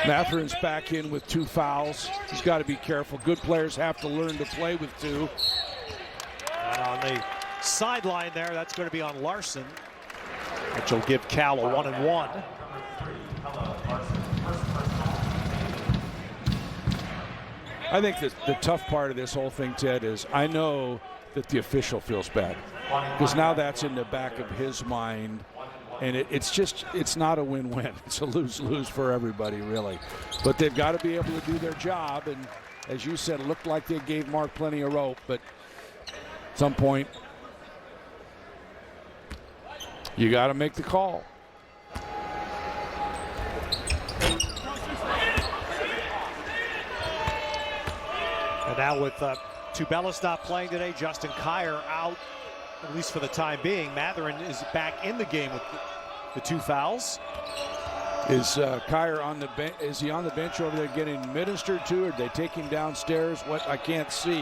Mathurin's back in with 2 fouls. He's got to be careful. Good players have to learn to play with 2. And on the sideline there, that's going to be on Larson, which will give Cal a 1-and-1. I think that the tough part of this whole thing, Ted, is I know that the official feels bad because now that's in the back of his mind, and it's not a win-win. It's a lose-lose for everybody, really. But they've got to be able to do their job, and as you said, it looked like they gave Mark plenty of rope, but at some point, you got to make the call. And now with Tubelis not playing today, Justin Kier out, at least for the time being. Mathurin is back in the game the 2 fouls. Is Kyer on the bench? Is he on the bench over there getting ministered to, or did they take him downstairs? What I can't see.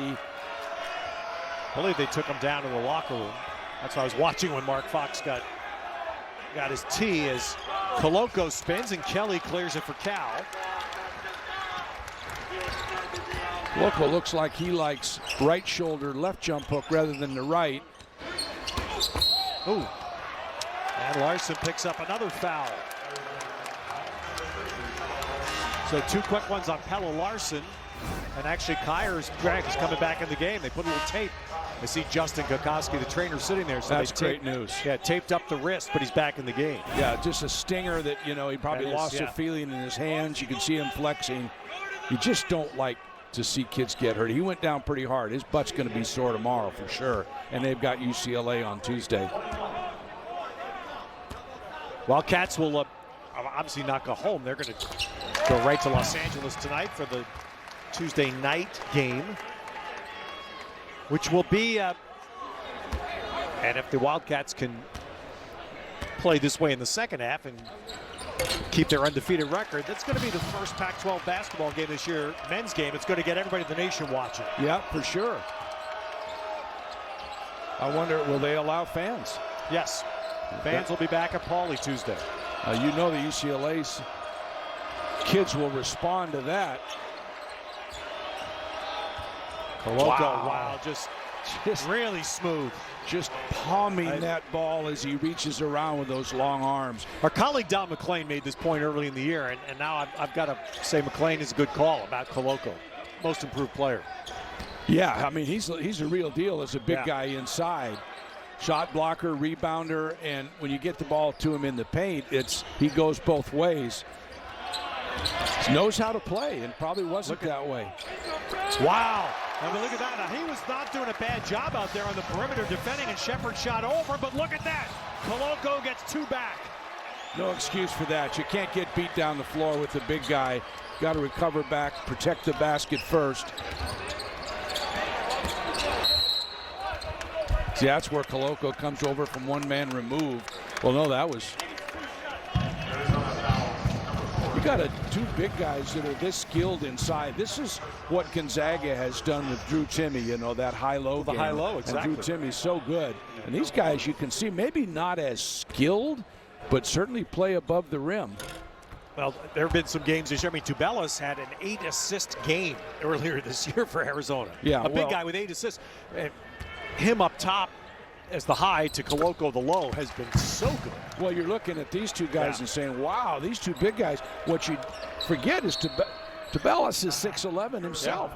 I believe they took him down to the locker room. That's what I was watching when Mark Fox got his tee as Koloko spins and Kelly clears it for Cal. Koloko looks like he likes right shoulder, left jump hook rather than the right. Ooh. And Larson picks up another foul. So 2 quick ones on Pelle Larsson. And actually Kyer's drag is coming back in the game. They put a little tape. I see Justin Kokoski, the trainer, sitting there. So that's great news. Yeah, taped up the wrist, but he's back in the game. Yeah, just a stinger that, you know, he probably lost a feeling in his hands. You can see him flexing. You just don't like to see kids get hurt. He went down pretty hard. His butt's going to be sore tomorrow for sure. And they've got UCLA on Tuesday. Wildcats will obviously not go home. They're going to go right to Los Angeles tonight for the Tuesday night game, which will be, and if the Wildcats can play this way in the second half and keep their undefeated record, that's going to be the first Pac-12 basketball game this year, men's game. It's going to get everybody in the nation watching. Yeah, for sure. I wonder, will they allow fans? Yes. Fans will be back at Pauley Tuesday. You know the UCLA's kids will respond to that. Koloko, wow, just really smooth. Just palming that ball as he reaches around with those long arms. Our colleague Don McLean made this point early in the year, and now I've got to say McLean is a good call about Koloko, most improved player. Yeah, I mean, he's a real deal as a big guy inside. Shot blocker, rebounder, and when you get the ball to him in the paint, he goes both ways. He knows how to play, and probably wasn't that way. Wow. I mean, look at that. Now, he was not doing a bad job out there on the perimeter defending, and Shepard shot over, but look at that. Koloko gets 2 back. No excuse for that. You can't get beat down the floor with the big guy. Got to recover back, protect the basket first. See, that's where Koloko comes over from one-man remove. Well, no, that was... You got 2 big guys that are this skilled inside. This is what Gonzaga has done with Drew Timme, you know, that high-low game. The high-low, exactly. And Drew Timme's so good. And these guys, you can see, maybe not as skilled, but certainly play above the rim. Well, there have been some games this year. I mean, Tubelis had an 8-assist game earlier this year for Arizona. Yeah, a big guy with 8 assists. Him up top as the high to Koloko the low has been so good. Well, you're looking at these 2 guys and saying, wow, these 2 big guys. What you forget is Tubelis is 6'11 himself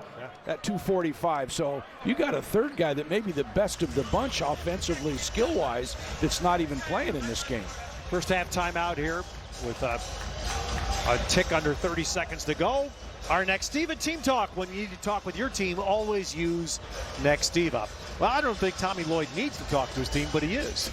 at 245. So you got a third guy that may be the best of the bunch offensively, skill-wise, that's not even playing in this game. First half timeout here with a tick under 30 seconds to go. Our Nextiva Team Talk. When you need to talk with your team, always use Nextiva. Well, I don't think Tommy Lloyd needs to talk to his team, but he is.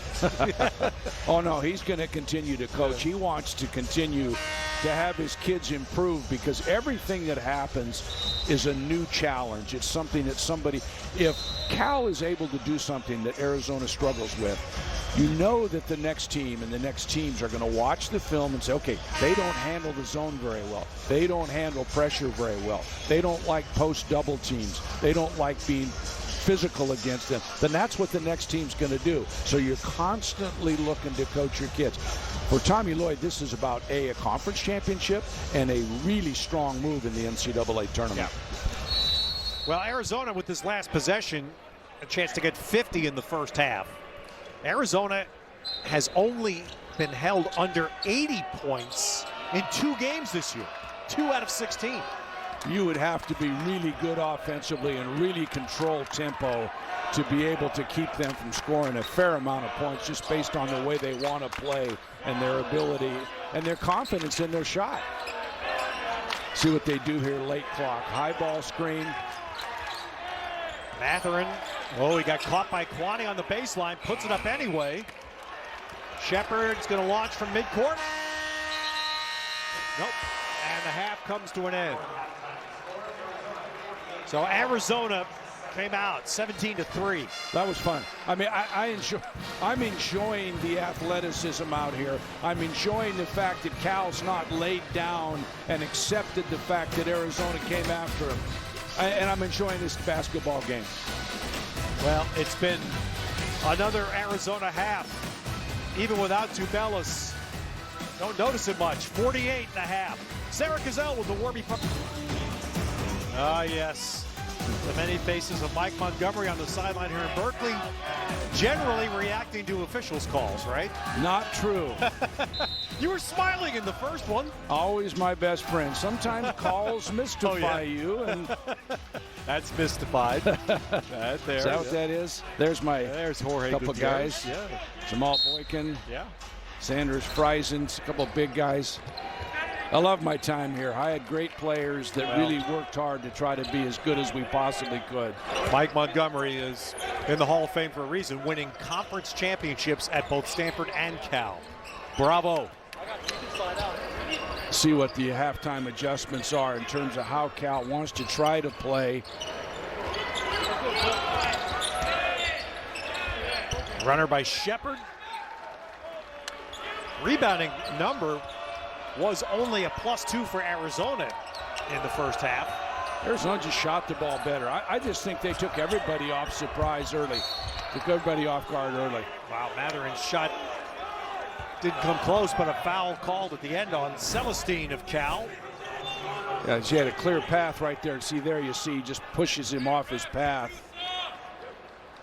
Oh, no, he's going to continue to coach. He wants to continue to have his kids improve because everything that happens is a new challenge. It's something that if Cal is able to do something that Arizona struggles with, you know that the next team and the next teams are going to watch the film and say, okay, they don't handle the zone very well. They don't handle pressure very well. They don't like post double teams. They don't like being physical against them. Then that's what the next team's going to do. So you're constantly looking to coach your kids. For Tommy Lloyd, this is about a conference championship and a really strong move in the NCAA tournament. Yeah. Well, Arizona with this last possession, a chance to get 50 in the first half. Arizona has only been held under 80 points in 2 games this year, 2 out of 16. You would have to be really good offensively and really control tempo to be able to keep them from scoring a fair amount of points just based on the way they want to play and their ability and their confidence in their shot. See what they do here, late clock. High ball screen. Mathurin, he got caught by Kwani on the baseline, puts it up anyway. Shepard's going to launch from midcourt. Nope, and the half comes to an end. So Arizona came out 17-3. That was fun. I mean, I'm enjoying the athleticism out here. I'm enjoying the fact that Cal's not laid down and accepted the fact that Arizona came after him. And I'm enjoying this basketball game. Well, it's been another Arizona half. Even without Tubelis, don't notice it much. 48.5. Sarah Gazelle with the Warby Parker. Ah, yes. The many faces of Mike Montgomery on the sideline here in Berkeley, generally reacting to officials' calls, right? Not true. You were smiling in the first one. Always my best friend. Sometimes calls mystify you. And that's mystified. Is that what that is? There's Jorge couple Gutierrez. guys. Yeah. Jamal Boykin. Yeah. Sanders Friesen, a couple of big guys. I love my time here. I had great players that really worked hard to try to be as good as we possibly could. Mike Montgomery is in the Hall of Fame for a reason, winning conference championships at both Stanford and Cal. Bravo. See what the halftime adjustments are in terms of how Cal wants to try to play. Runner by Shepard. Rebounding number was only a +2 for Arizona in the first half. Arizona just shot the ball better. I just think they took everybody off surprise early. Took everybody off guard early. Wow, Matherin's shot didn't come close, but a foul called at the end on Celestine of Cal. Yeah, she had a clear path right there. See, there you see, just pushes him off his path.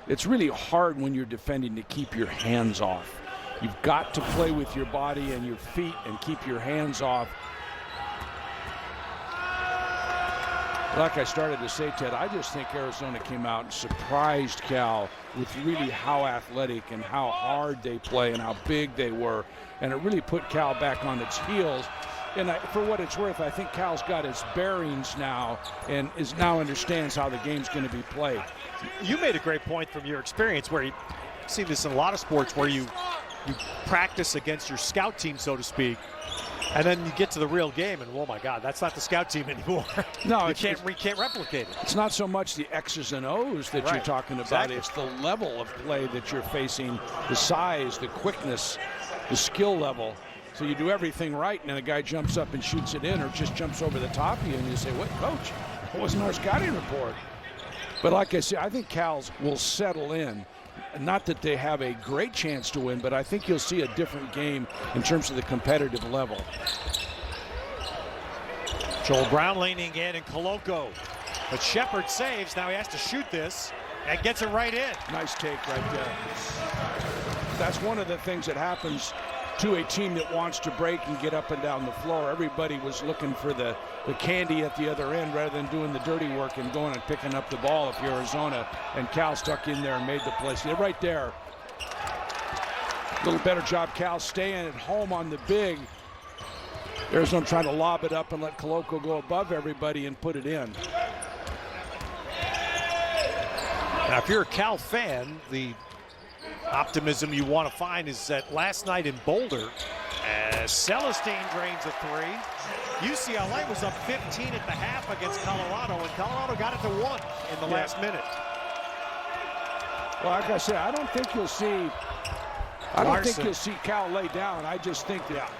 It's really hard when you're defending to keep your hands off. You've got to play with your body and your feet and keep your hands off. Like I started to say, Ted, I just think Arizona came out and surprised Cal with really how athletic and how hard they play and how big they were. And it really put Cal back on its heels. And for what it's worth, I think Cal's got his bearings now and now understands how the game's going to be played. You made a great point from your experience where you see this in a lot of sports where you practice against your scout team, so to speak, and then you get to the real game, and oh my God, that's not the scout team anymore. No, we can't replicate it. It's not so much the X's and O's that you're talking about. Exactly. It's the level of play that you're facing, the size, the quickness, the skill level. So you do everything right, and then a guy jumps up and shoots it in or just jumps over the top of you, and you say, what, coach? That wasn't our scouting report. But like I said, I think Cal's will settle in. Not that they have a great chance to win, but I think you'll see a different game in terms of the competitive level. Joel Brown leaning in and Koloko. But Shepard saves. Now he has to shoot this and gets it right in. Nice take right there. That's one of the things that happens to a team that wants to break and get up and down the floor. Everybody was looking for the candy at the other end rather than doing the dirty work and going and picking up the ball if you're Arizona. And Cal stuck in there and made the play. See, right there. A little better job Cal staying at home on the big. Arizona trying to lob it up and let Koloko go above everybody and put it in. Now, if you're a Cal fan, the optimism you want to find is that last night in Boulder, as Celestine drains a three, UCLA was up 15 at the half against Colorado, and Colorado got it to 1 in the last minute. Well, like I said, I don't think you'll see Cal lay down. I just think that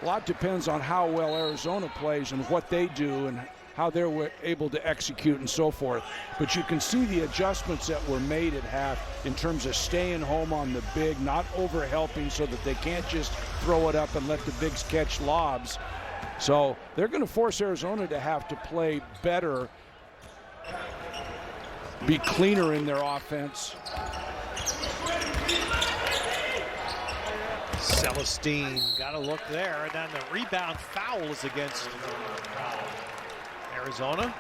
a lot depends on how well Arizona plays and what they do and how they're able to execute and so forth. But you can see the adjustments that were made at half in terms of staying home on the big, not over-helping so that they can't just throw it up and let the bigs catch lobs. So they're going to force Arizona to have to play better, be cleaner in their offense. Celestine got a look there, and then the rebound foul is against Arizona.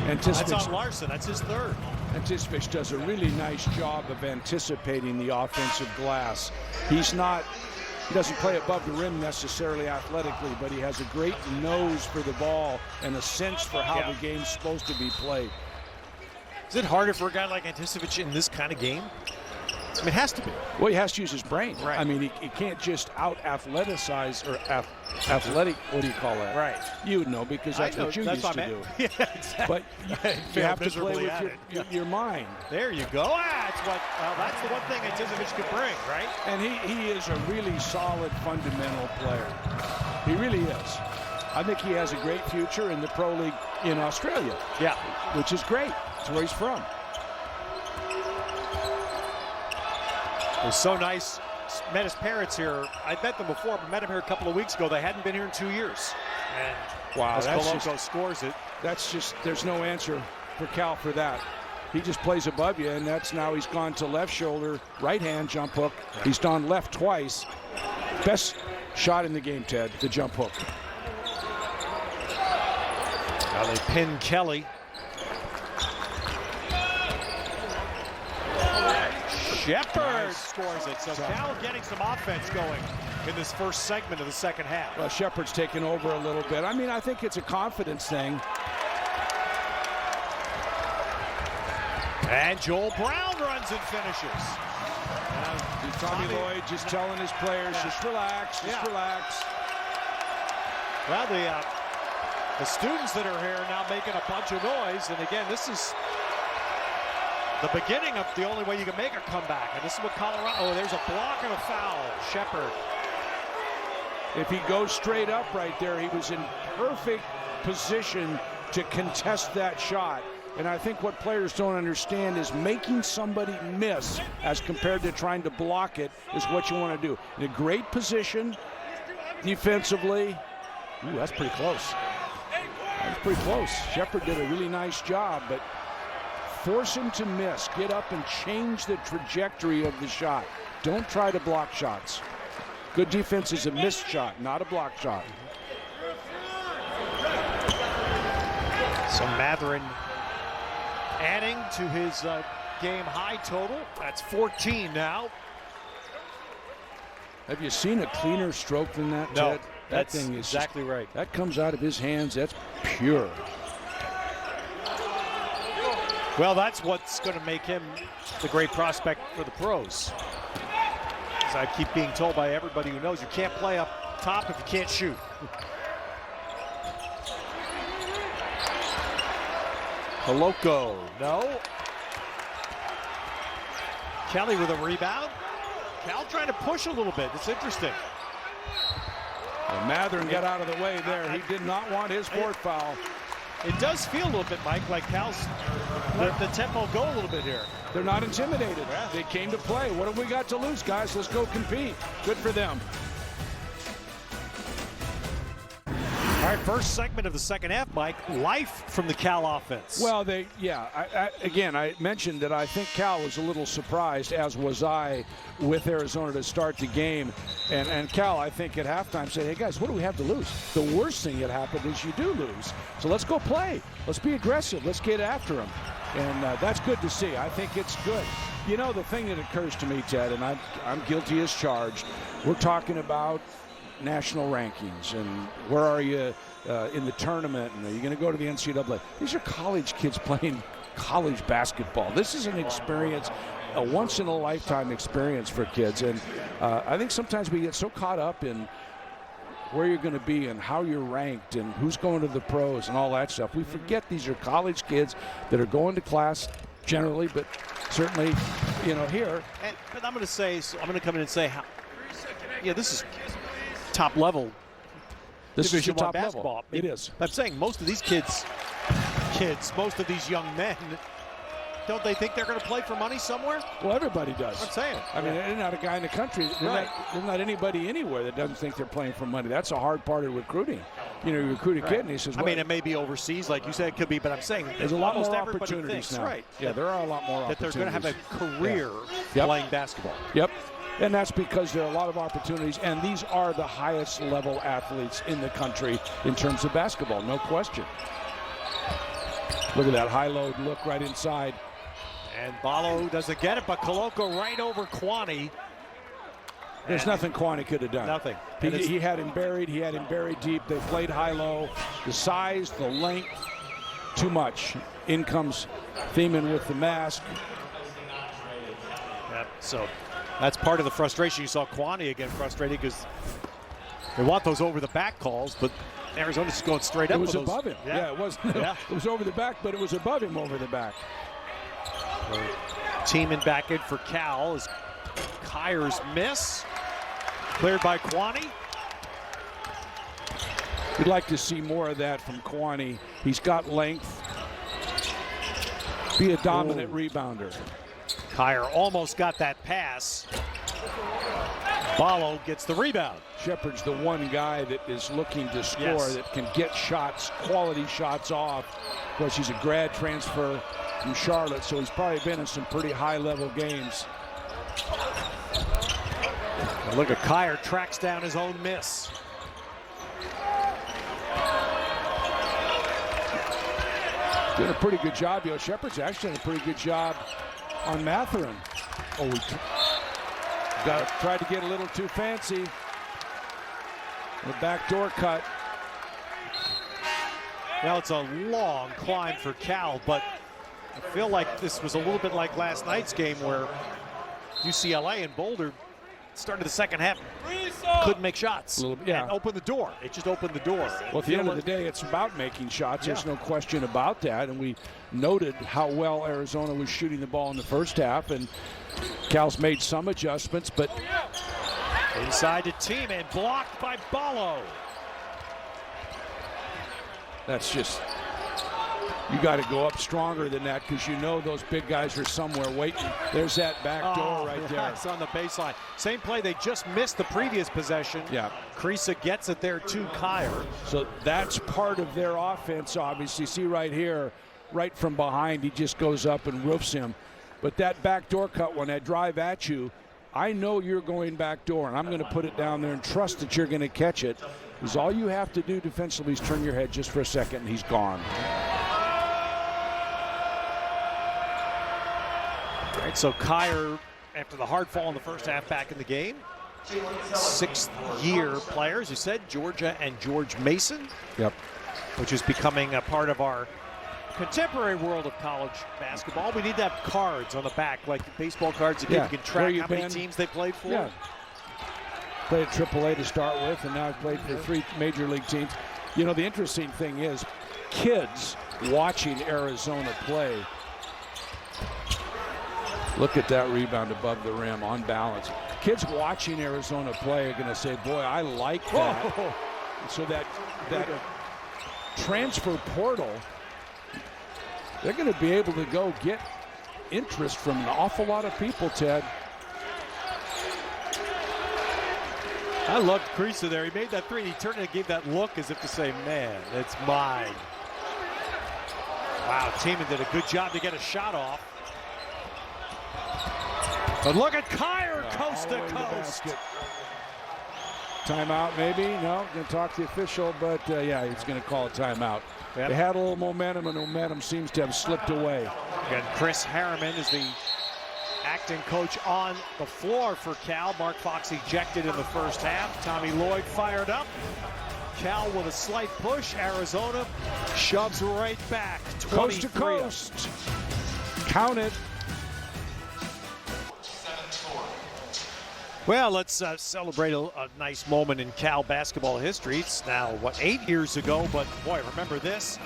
That's on Larson. That's his third. Anticipich does a really nice job of anticipating the offensive glass. He doesn't play above the rim necessarily athletically, but he has a great nose for the ball and a sense for how the game's supposed to be played. Is it harder for a guy like Anticipich in this kind of game? I mean, it has to be. Well, he has to use his brain. Right. I mean, he can't just out-athleticize or athletic, what do you call that? Right. You would know because that's what you used to do. Yeah, exactly. But you have to play with your mind. There you go. That's the one thing that Zizovic could bring, right? And he is a really solid fundamental player. He really is. I think he has a great future in the Pro League in Australia. Yeah. Which is great. That's where he's from. It was so nice. Met his parents here. I met them before, but met him here a couple of weeks ago. They hadn't been here in 2 years. And wow, as Koloko scores it. That's just, there's no answer for Cal for that. He just plays above you, and that's now he's gone to left shoulder, right hand jump hook. He's done left twice. Best shot in the game, Ted, the jump hook. Now they pin Kelly. Shepard scores it. So Cal getting some offense going in this first segment of the second half. Well, Shepard's taken over a little bit. I mean, I think it's a confidence thing. And Joel Brown runs and finishes. Tommy Lloyd just telling his players, just relax, relax. Well, the students that are here are now making a bunch of noise. And again, this is the beginning of the only way you can make a comeback. And this is what Colorado, oh, there's a block and a foul. Shepard. If he goes straight up right there, he was in perfect position to contest that shot. And I think what players don't understand is making somebody miss as compared to trying to block it is what you want to do. In a great position defensively. Ooh, that's pretty close. That's pretty close. Shepard did a really nice job, but force him to miss. Get up and change the trajectory of the shot. Don't try to block shots. Good defense is a missed shot, not a block shot. So Mathurin adding to his game high total. That's 14 now. Have you seen a cleaner stroke than that, No, Ted? that's thing is exactly right. That comes out of his hands. That's pure. Well, that's what's going to make him the great prospect for the pros. As I keep being told by everybody who knows, you can't play up top if you can't shoot. Koloko, no. Kelly with a rebound. Cal trying to push a little bit. It's interesting. And Mathurin got out of the way there. He did not want his fourth foul. It does feel a little bit, Mike, like Cal's let the tempo go a little bit here. They're not intimidated. They came to play. What have we got to lose, guys? Let's go compete. Good for them. All right, first segment of the second half, Mike. Life from the Cal offense. Well, again, I mentioned that I think Cal was a little surprised, as was I, with Arizona to start the game. And Cal, I think, at halftime said, hey, guys, what do we have to lose? The worst thing that happened is you do lose. So let's go play. Let's be aggressive. Let's get after them. And that's good to see. I think it's good. You know, the thing that occurs to me, Ted, and I'm guilty as charged, we're talking about national rankings and where are you in the tournament, and are you going to go to the NCAA? These are college kids playing college basketball. This is an experience, a once-in-a-lifetime experience for kids, and I think sometimes we get so caught up in where you're going to be and how you're ranked and who's going to the pros and all that stuff. We forget these are college kids that are going to class generally, but certainly, you know, here. But I'm going to come in and say, yeah, this is top level. This is the top basketball. level. It is. I'm saying most of these kids, most of these young men, don't they think they're going to play for money somewhere? Well, everybody does. I'm saying. I mean, there's not a guy in the country, there's not anybody anywhere that doesn't think they're playing for money. That's a hard part of recruiting. You know, you recruit a kid and he says, well, I mean, it may be overseas, like you said, it could be, but I'm saying there's a lot almost more everybody opportunities thinks, now. right? Yeah, there are a lot more that opportunities. they're going to have a career playing basketball. Yep. And that's because there are a lot of opportunities, and these are the highest level athletes in the country in terms of basketball, no question. Look at that high load look right inside. And Ballo doesn't get it, but Koloko right over Kwani. There's nothing Kwani could have done. Nothing. He had him buried. He had him buried deep. They played high-low. The size, the length, too much. In comes Thiemann with the mask. So that's part of the frustration. You saw Kwani again frustrated because they want those over-the-back calls, but Arizona's just going straight up. It was with those. above him. Yeah, it was. Yeah. It was over the back, but it was above him over the back. Teaming back in for Cal is Kyer's miss. Cleared by Kwani. We'd like to see more of that from Kwani. He's got length. Be a dominant rebounder. Kyer almost got that pass. Ballo gets the rebound. Shepard's the one guy that is looking to score, Yes. that can get shots, quality shots off. Of course, he's a grad transfer from Charlotte, so he's probably been in some pretty high-level games. And look at Kyer tracks down his own miss. Did a pretty good job. Shepard's actually done a pretty good job on Mathurin. Oh, tried to get a little too fancy. The backdoor cut. Now it's a long climb for Cal, but I feel like this was a little bit like last night's game where UCLA and Boulder started the second half, couldn't make shots. Yeah. And opened the door. It just opened the door. Well, at the end of the day, it's about making shots. There's no question about that. And we noted how well Arizona was shooting the ball in the first half. And Cal's made some adjustments, but Inside the team and blocked by Ballo. that's just, you got to go up stronger than that because you know those big guys are somewhere waiting. There's that back door right there. It's on the baseline. Same play. They just missed the previous possession. Yeah. Kriisa gets it there to Kyer. So that's part of their offense, obviously. See right here, right from behind, he just goes up and roofs him. But that backdoor cut, when I drive at you, I know you're going backdoor, and I'm going to put it down there and trust that you're going to catch it. Because all you have to do defensively is turn your head just for a second, and he's gone. All right, so Kyer, after the hard fall in the first half, back in the game. Sixth-year players, you said, Georgia and George Mason. Yep. Which is becoming a part of our contemporary world of college basketball. We need to have cards on the back, like baseball cards, that you can track how many teams they played for. Yeah. Played at AAA to start with, and now I've played for 3 major league teams. You know, the interesting thing is, kids watching Arizona play, look at that rebound above the rim on balance. Kids watching Arizona play are going to say, boy, I like that. So that transfer portal, they're going to be able to go get interest from an awful lot of people, Ted. I loved Kriisa there. He made that three, and he turned and gave that look as if to say, man, it's mine. Wow, Tiemann did a good job to get a shot off. But look at Kyer, coast to coast. Timeout, maybe? No, going to talk to the official, but yeah, he's going to call a timeout. Yep. They had a little momentum, and momentum seems to have slipped away. And Chris Harriman is the acting coach on the floor for Cal. Mark Fox ejected in the first half. Tommy Lloyd fired up. Cal with a slight push. Arizona shoves right back. Coast to coast. Count it. Well, let's celebrate a nice moment in Cal basketball history. It's now, 8 years ago, but boy, remember this.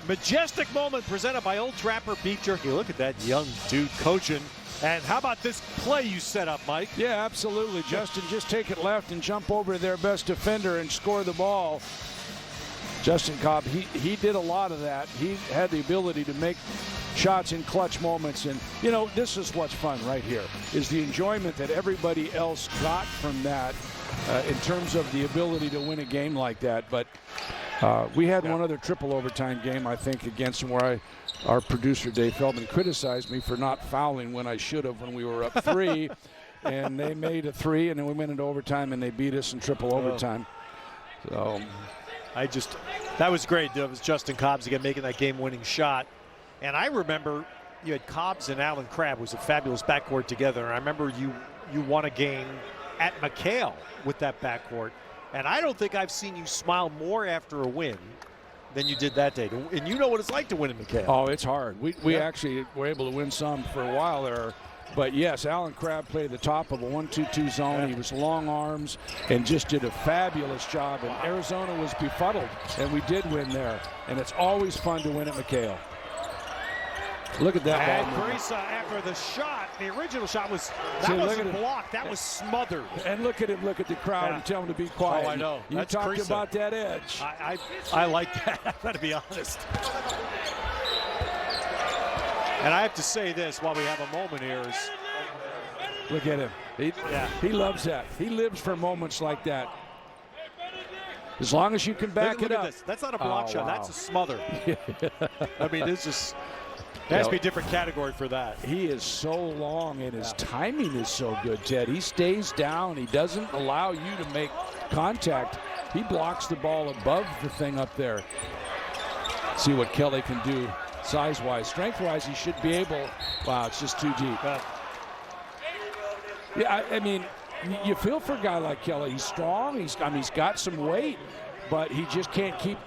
Majestic moment presented by Old Trapper Beef Jerky. Look at that young dude coaching. And how about this play you set up, Mike? Yeah, absolutely. Justin, just take it left and jump over to their best defender and score the ball. Justin Cobb, he did a lot of that. He had the ability to make shots in clutch moments. And, you know, this is what's fun right here, is the enjoyment that everybody else got from that in terms of the ability to win a game like that. But we had one other triple overtime game, I think, against them where our producer, Dave Feldman, criticized me for not fouling when I should have when we were up 3. And they made a 3, and then we went into overtime, and they beat us in triple overtime. So that was great. That was Justin Cobbs again making that game-winning shot. And I remember you had Cobbs and Alan Crabb. It was a fabulous backcourt together. And I remember you won a game at McHale with that backcourt. And I don't think I've seen you smile more after a win than you did that day. And you know what it's like to win in McHale. Oh, it's hard. We actually were able to win some for a while there. But yes, Alan Crabb played the top of a 1-2-2 zone. He was long arms and just did a fabulous job. And Arizona was befuddled, and we did win there. And it's always fun to win at McHale. Look at that And ball. Kriisa, after the shot, the original shot was, that wasn't blocked, that was smothered. And look at him, look at the crowd and tell him to be quiet. Oh, I know. You That's talked Kriisa. about that edge. I like that, I've got to be honest. And I have to say this while we have a moment here is, Look at him. He loves that. He lives for moments like that. As long as you can back look it at up. this. That's not a block shot, wow. that's a smother. I mean, this is, there has to be a different category for that. He is so long and his timing is so good, Ted. He stays down. He doesn't allow you to make contact. He blocks the ball above the thing up there. See what Kelly can do size-wise. Strength-wise, he should be able. Wow, it's just too deep. Yeah, I mean, you feel for a guy like Kelly. He's strong. He's got some weight, but he just can't keep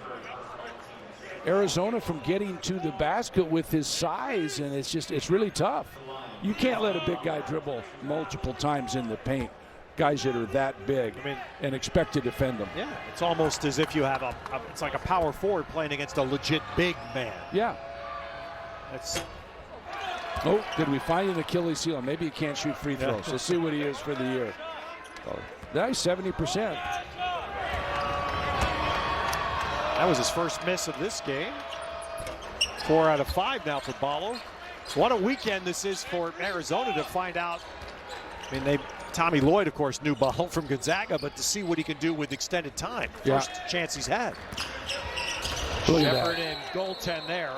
Arizona from getting to the basket with his size, and it's really tough. You can't let a big guy dribble multiple times in the paint, guys that are that big, and expect to defend them. Yeah, it's almost as if you have it's like a power forward playing against a legit big man. Yeah. That's. Oh, did we find an Achilles heel? Maybe he can't shoot free throws. Let's see what he is for the year. Oh, nice, 70%. That was his first miss of this game. 4 out of 5 now for Ballo. What a weekend this is for Arizona to find out. I mean, Tommy Lloyd, of course, knew Ballo from Gonzaga, but to see what he can do with extended time. First chance he's had. Shepherd and goaltend there.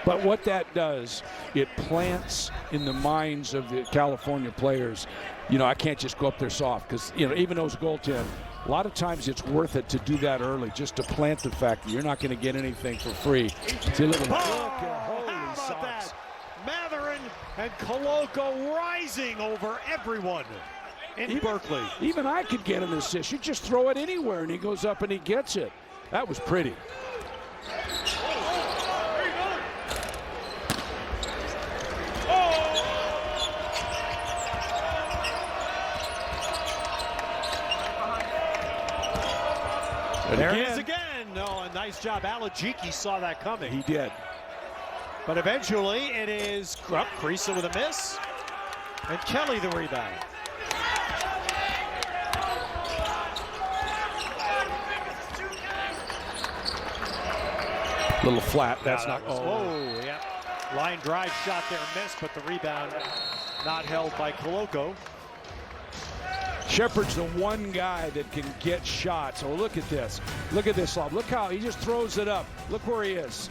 But what that does, it plants in the minds of the California players, I can't just go up there soft because, even though it's goaltend, a lot of times it's worth it to do that early just to plant the fact that you're not going to get anything for free. See, look at How about that? Matherin and Koloko rising over everyone in Berkeley. Even I could get an assist. You just throw it anywhere and he goes up and he gets it. That was pretty. There it is again. No, a nice job. Alajiki saw that coming. He did. But eventually it is Kriisa with a miss. And Kelly the rebound. Little flat. That's not. Oh, yeah. Line drive shot there, missed, but the rebound not held by Koloko. Shepherd's the one guy that can get shots. Oh, look at this. Look at this lob. Look how he just throws it up. Look where he is.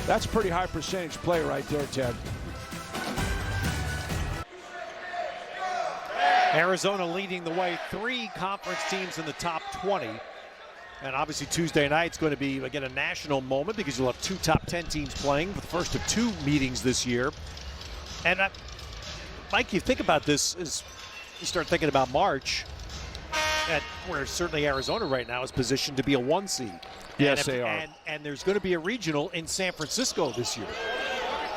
That's pretty high percentage play right there, Ted. Arizona leading the way. 3 conference teams in the top 20. And obviously Tuesday night's going to be, again, a national moment because you'll have 2 top 10 teams playing, the first of 2 meetings this year. And Mike, you think about this as you start thinking about March, and where certainly Arizona right now is positioned to be a 1 seed. Yes, they are. And there's going to be a regional in San Francisco this year.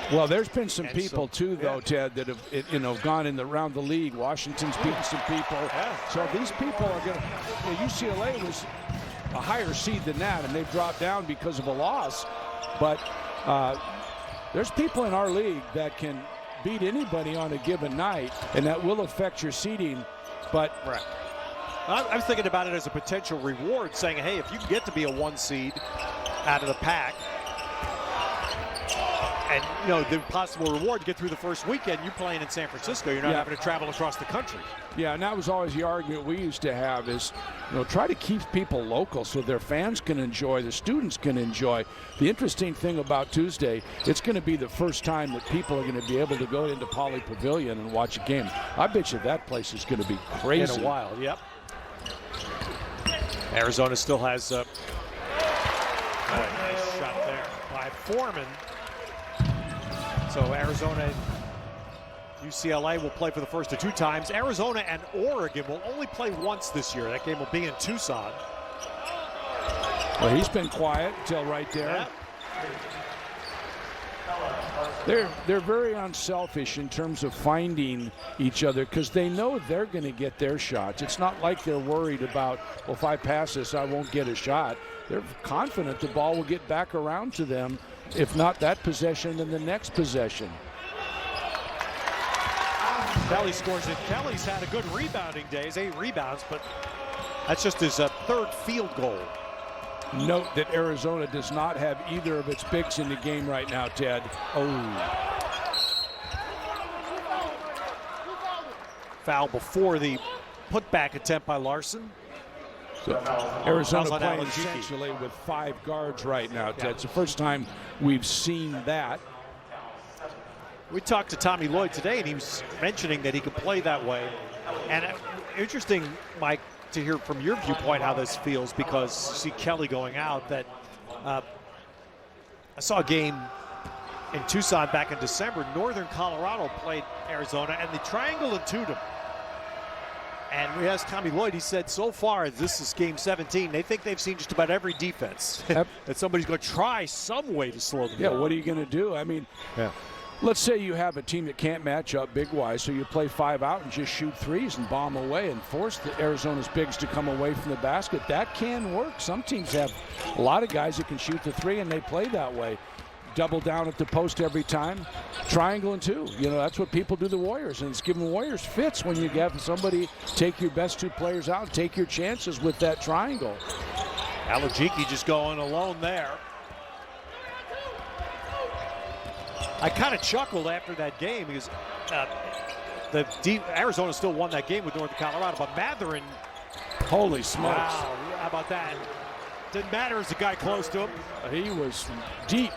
Well, there's been some people too, though, Ted, that have gone around the league. Washington's beaten some people. So these people are going to. UCLA was a higher seed than that, and they've dropped down because of a loss. But there's people in our league that can beat anybody on a given night, and that will affect your seeding. But I'm thinking about it as a potential reward, saying, hey, if you can get to be a 1 seed out of the pack, and the possible reward to get through the first weekend, you're playing in San Francisco. You're not having to travel across the country. Yeah, and that was always the argument we used to have is, try to keep people local so their fans can enjoy, the students can enjoy. The interesting thing about Tuesday, it's going to be the first time that people are going to be able to go into Poly Pavilion and watch a game. I bet you that place is going to be crazy. In a while, yep. Arizona still has a nice shot there by Foreman. So Arizona and UCLA will play for the first of 2 times. Arizona and Oregon will only play once this year. That game will be in Tucson. Well, he's been quiet until right there. Yeah. They're very unselfish in terms of finding each other because they know they're going to get their shots. It's not like they're worried about, well, if I pass this, I won't get a shot. They're confident the ball will get back around to them, if not that possession, then the next possession. Kelly scores it. Kelly's had a good rebounding day. 8 rebounds, but that's just his third field goal. Note that Arizona does not have either of its bigs in the game right now, Ted. Oh. Foul before the putback attempt by Larson. So Arizona Fouls on playing Alajiki. essentially with 5 guards right now, Ted. It's the first time we've seen that. We talked to Tommy Lloyd today, and he was mentioning that he could play that way. And interesting, Mike, to hear from your viewpoint how this feels, because you see Kelly going out. That I saw a game in Tucson back in December. Northern Colorado played Arizona, and the triangle and two them. And we asked Tommy Lloyd, he said, so far, this is game 17, they think they've seen just about every defense. Yep. That somebody's going to try some way to slow them down. Yeah, what are you going to do? I mean, let's say you have a team that can't match up big-wise, so you play 5 out and just shoot threes and bomb away and force the Arizona's bigs to come away from the basket. That can work. Some teams have a lot of guys that can shoot the 3, and they play that way. Double down at the post every time. Triangle and 2. You know, that's what people do to the Warriors, and it's giving Warriors fits when you have somebody take your best 2 players out, take your chances with that triangle. Alajiki just going alone there. I kind of chuckled after that game because Arizona still won that game with Northern Colorado, but Mathurin, Holy smokes. wow, how about that? Didn't matter as the guy close to him. He was deep.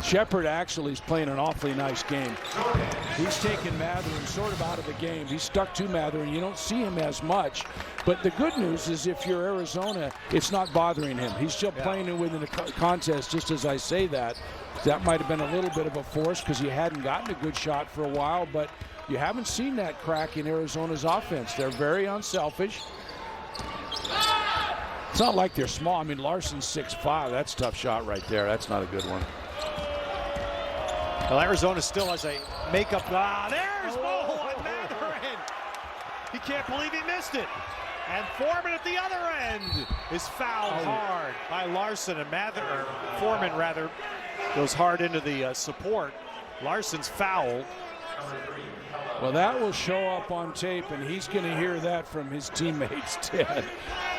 Shepard actually is playing an awfully nice game. He's taken Mathurin sort of out of the game. He's stuck to Mathurin. You don't see him as much. But the good news is if you're Arizona, it's not bothering him. He's still playing within the contest, just as I say that. That might have been a little bit of a force because he hadn't gotten a good shot for a while, but you haven't seen that crack in Arizona's offense. They're very unselfish. It's not like they're small. I mean, Larson's 6'5". That's a tough shot right there. That's not a good one. Well, Arizona still has a makeup. There's Mo on Mathurin. He can't believe he missed it. And Foreman at the other end is fouled hard by Larson, and Foreman goes hard into the support. Larson's foul. Well, that will show up on tape, and he's going to hear that from his teammates, Ted.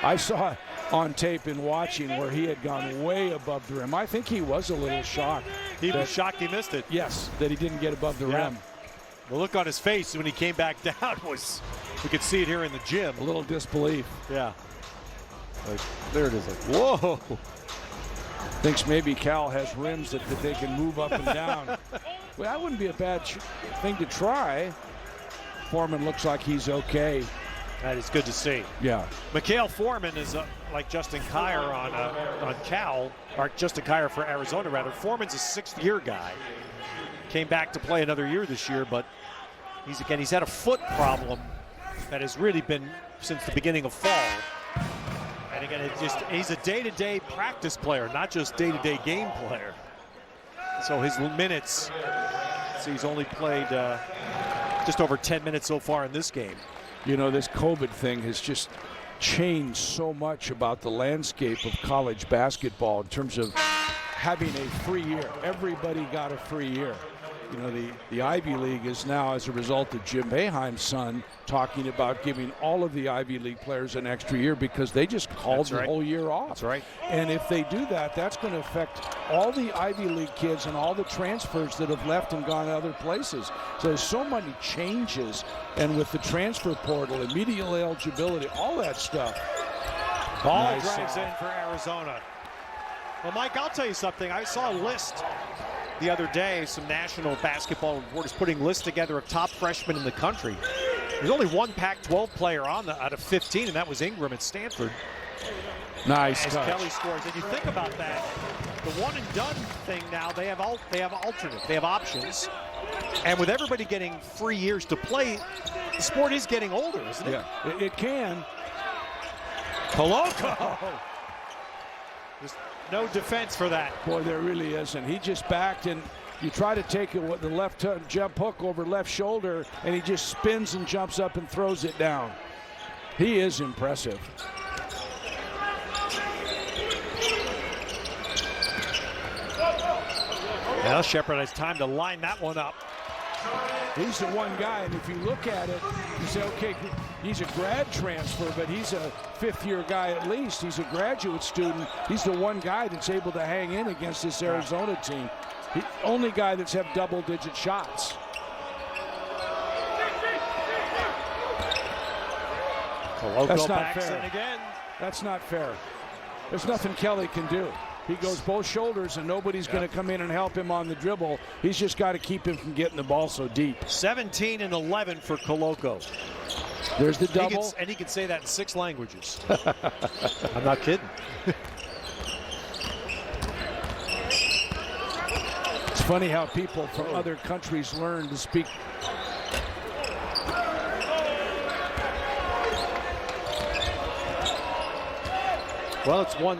I saw on tape in watching where he had gone way above the rim. I think he was a little shocked. He was shocked he missed it. Yes, that he didn't get above the rim. The look on his face when he came back down was, we could see it here in the gym. A little disbelief. Yeah. Like, there it is. Like, whoa. Thinks maybe Cal has rims that they can move up and down. Well, that wouldn't be a bad thing to try. Foreman looks like he's okay. That is good to see. Yeah. Mikhail Foreman is like Justin Kier on Cal, or Justin Kier for Arizona, rather. Foreman's a 6th-year guy. Came back to play another year this year, but he's had a foot problem that has really been since the beginning of fall. And again, he's a day-to-day practice player, not just day-to-day game player. So his minutes, he's only played just over 10 minutes so far in this game. You know, this COVID thing has just changed so much about the landscape of college basketball in terms of having a free year. Everybody got a free year. You know, the Ivy League is now, as a result of Jim Boeheim's son, talking about giving all of the Ivy League players an extra year because they just called the whole year off. That's right. And if they do that, that's going to affect all the Ivy League kids and all the transfers that have left and gone to other places. So there's so many changes, and with the transfer portal, immediate eligibility, all that stuff. Ball drives in for Arizona. Well, Mike, I'll tell you something. I saw a list the other day, some national basketball reporters putting lists together of top freshmen in the country. There's only one Pac-12 player out of 15, and that was Ingram at Stanford. Nice as touch. Kelly scores. And you think about that, the one and done thing now, they have alternate, they have options. And with everybody getting free years to play, the sport is getting older, isn't it? Yeah, it can. Koloko. There's no defense for that. Boy, there really isn't. He just backed, and You try to take it with the left jump hook over left shoulder, and he just spins and jumps up and throws it down. He is impressive. Now Shepard has time to line that one up. He's the one guy, and if you look at it, you say, okay, he's a grad transfer, but he's a fifth-year guy at least. He's a graduate student. He's the one guy that's able to hang in against this Arizona team. The only guy that's had double-digit shots. Koloko backs in again. That's not fair. There's nothing Kelly can do. He goes both shoulders, and nobody's going to come in and help him on the dribble. He's just got to keep him from getting the ball so deep. 17 and 11 for Koloko. There's the double. And he can say that in 6 languages. I'm not kidding. It's funny how people from other countries learn to speak. Well, it's one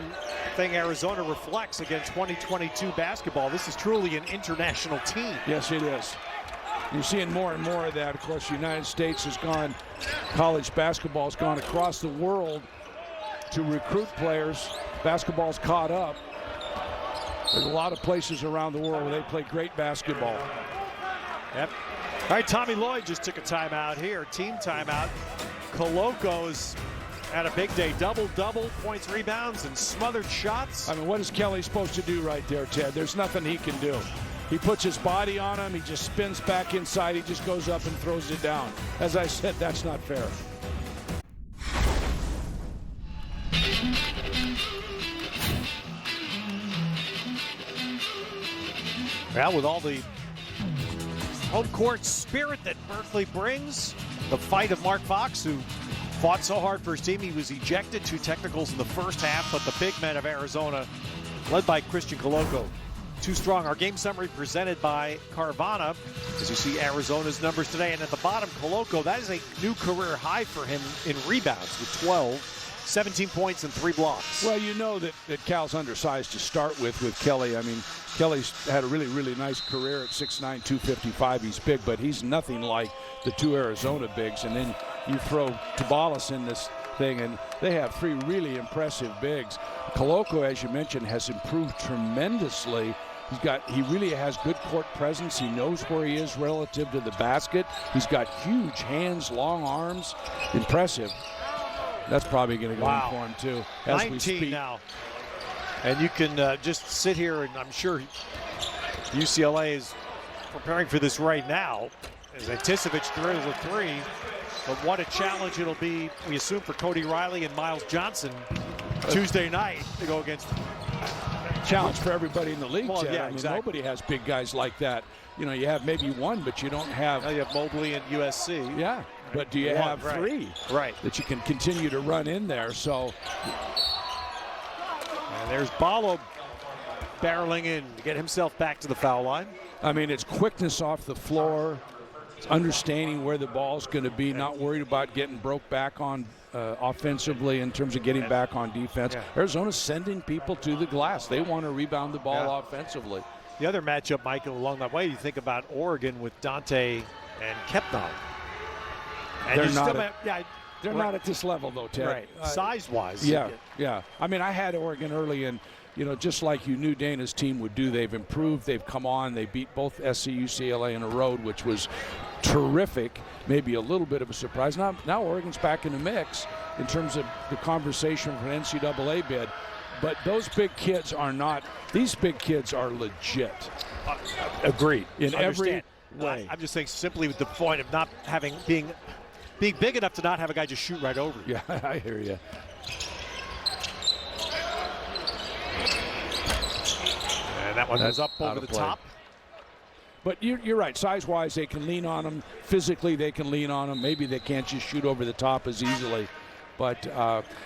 thing Arizona reflects against 2022 basketball. This is truly an international team. Yes, it is. You're seeing more and more of that. Of course, the United States has gone, college basketball has gone across the world to recruit players. Basketball's caught up. There's a lot of places around the world where they play great basketball. Yep. All right, Tommy Lloyd just took a timeout here, team timeout. Koloko's had a big day, double-double, points, rebounds, and smothered shots. I mean, what is Kelly supposed to do right there, Ted? There's nothing he can do. He puts his body on him, he just spins back inside, he just goes up and throws it down. As I said, that's not fair. Well, with all the home court spirit that Berkeley brings, the fight of Mark Fox, who fought so hard for his team, he was ejected, 2 technicals in the first half, but the big men of Arizona, led by Christian Koloko, too strong. Our game summary presented by Carvana, as you see Arizona's numbers today, and at the bottom, Koloko, that is a new career high for him in rebounds with 12, 17 points and 3 blocks. Well, you know that Cal's undersized to start with Kelly. I mean, Kelly's had a really, really nice career at 6'9", 255. He's big, but he's nothing like the 2 Arizona bigs. And then you throw Tabalis in this thing, and they have 3 really impressive bigs. Koloko, as you mentioned, has improved tremendously. He really has good court presence. He knows where he is relative to the basket. He's got huge hands, long arms. Impressive. That's probably going to go in for him, too. As 19 we speak. now. And you can just sit here, and I'm sure UCLA is preparing for this right now. As Anticevich drills a 3. But what a challenge it'll be, we assume, for Cody Riley and Miles Johnson Tuesday night to go against. Challenge for everybody in the league, Well, Ted. yeah, I mean, exactly. Nobody has big guys like that. You know, you have maybe one, but you don't have. Now you have Mobley and USC. Yeah, but do you have 3 Right. that you can continue to run in there? So, And there's Ballo barreling in to get himself back to the foul line. I mean, it's quickness off the floor, it's understanding where the ball's going to be, not worried about getting broke back on offensively in terms of getting back on defense. Yeah. Arizona's sending people to the glass. They want to rebound the ball offensively. The other matchup, Michael, along that way, you think about Oregon with Dante and Kepnon. And They're you not still at- have, They're not at this level, though, Ted. right. Size-wise. Yeah. I mean, I had Oregon early, and you know, just like you knew Dana's team would do, they've improved. They've come on. They beat both SC, UCLA in a road, which was terrific. Maybe a little bit of a surprise. Now Oregon's back in the mix in terms of the conversation for an NCAA bid. But those big kids are not. These big kids are legit. Agreed. In every Understand. way. I'm just saying simply with the point of not having being big enough to not have a guy just shoot right over you. Yeah, I hear you. And that one goes up out over of the play. top. But you're right. Size-wise, they can lean on them. Physically, they can lean on them. Maybe they can't just shoot over the top as easily. But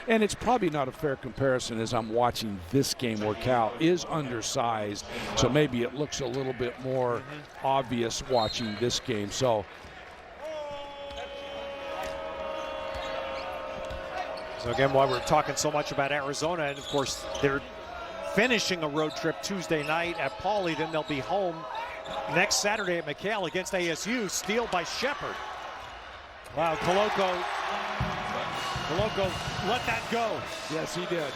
and it's probably not a fair comparison as I'm watching this game where Cal is undersized. So maybe it looks a little bit more obvious watching this game. So again, while we're talking so much about Arizona, and of course they're finishing a road trip Tuesday night at Pauley, then they'll be home next Saturday at McHale against ASU. Steal by Shepard. Wow, Koloko let that go. Yes, he did.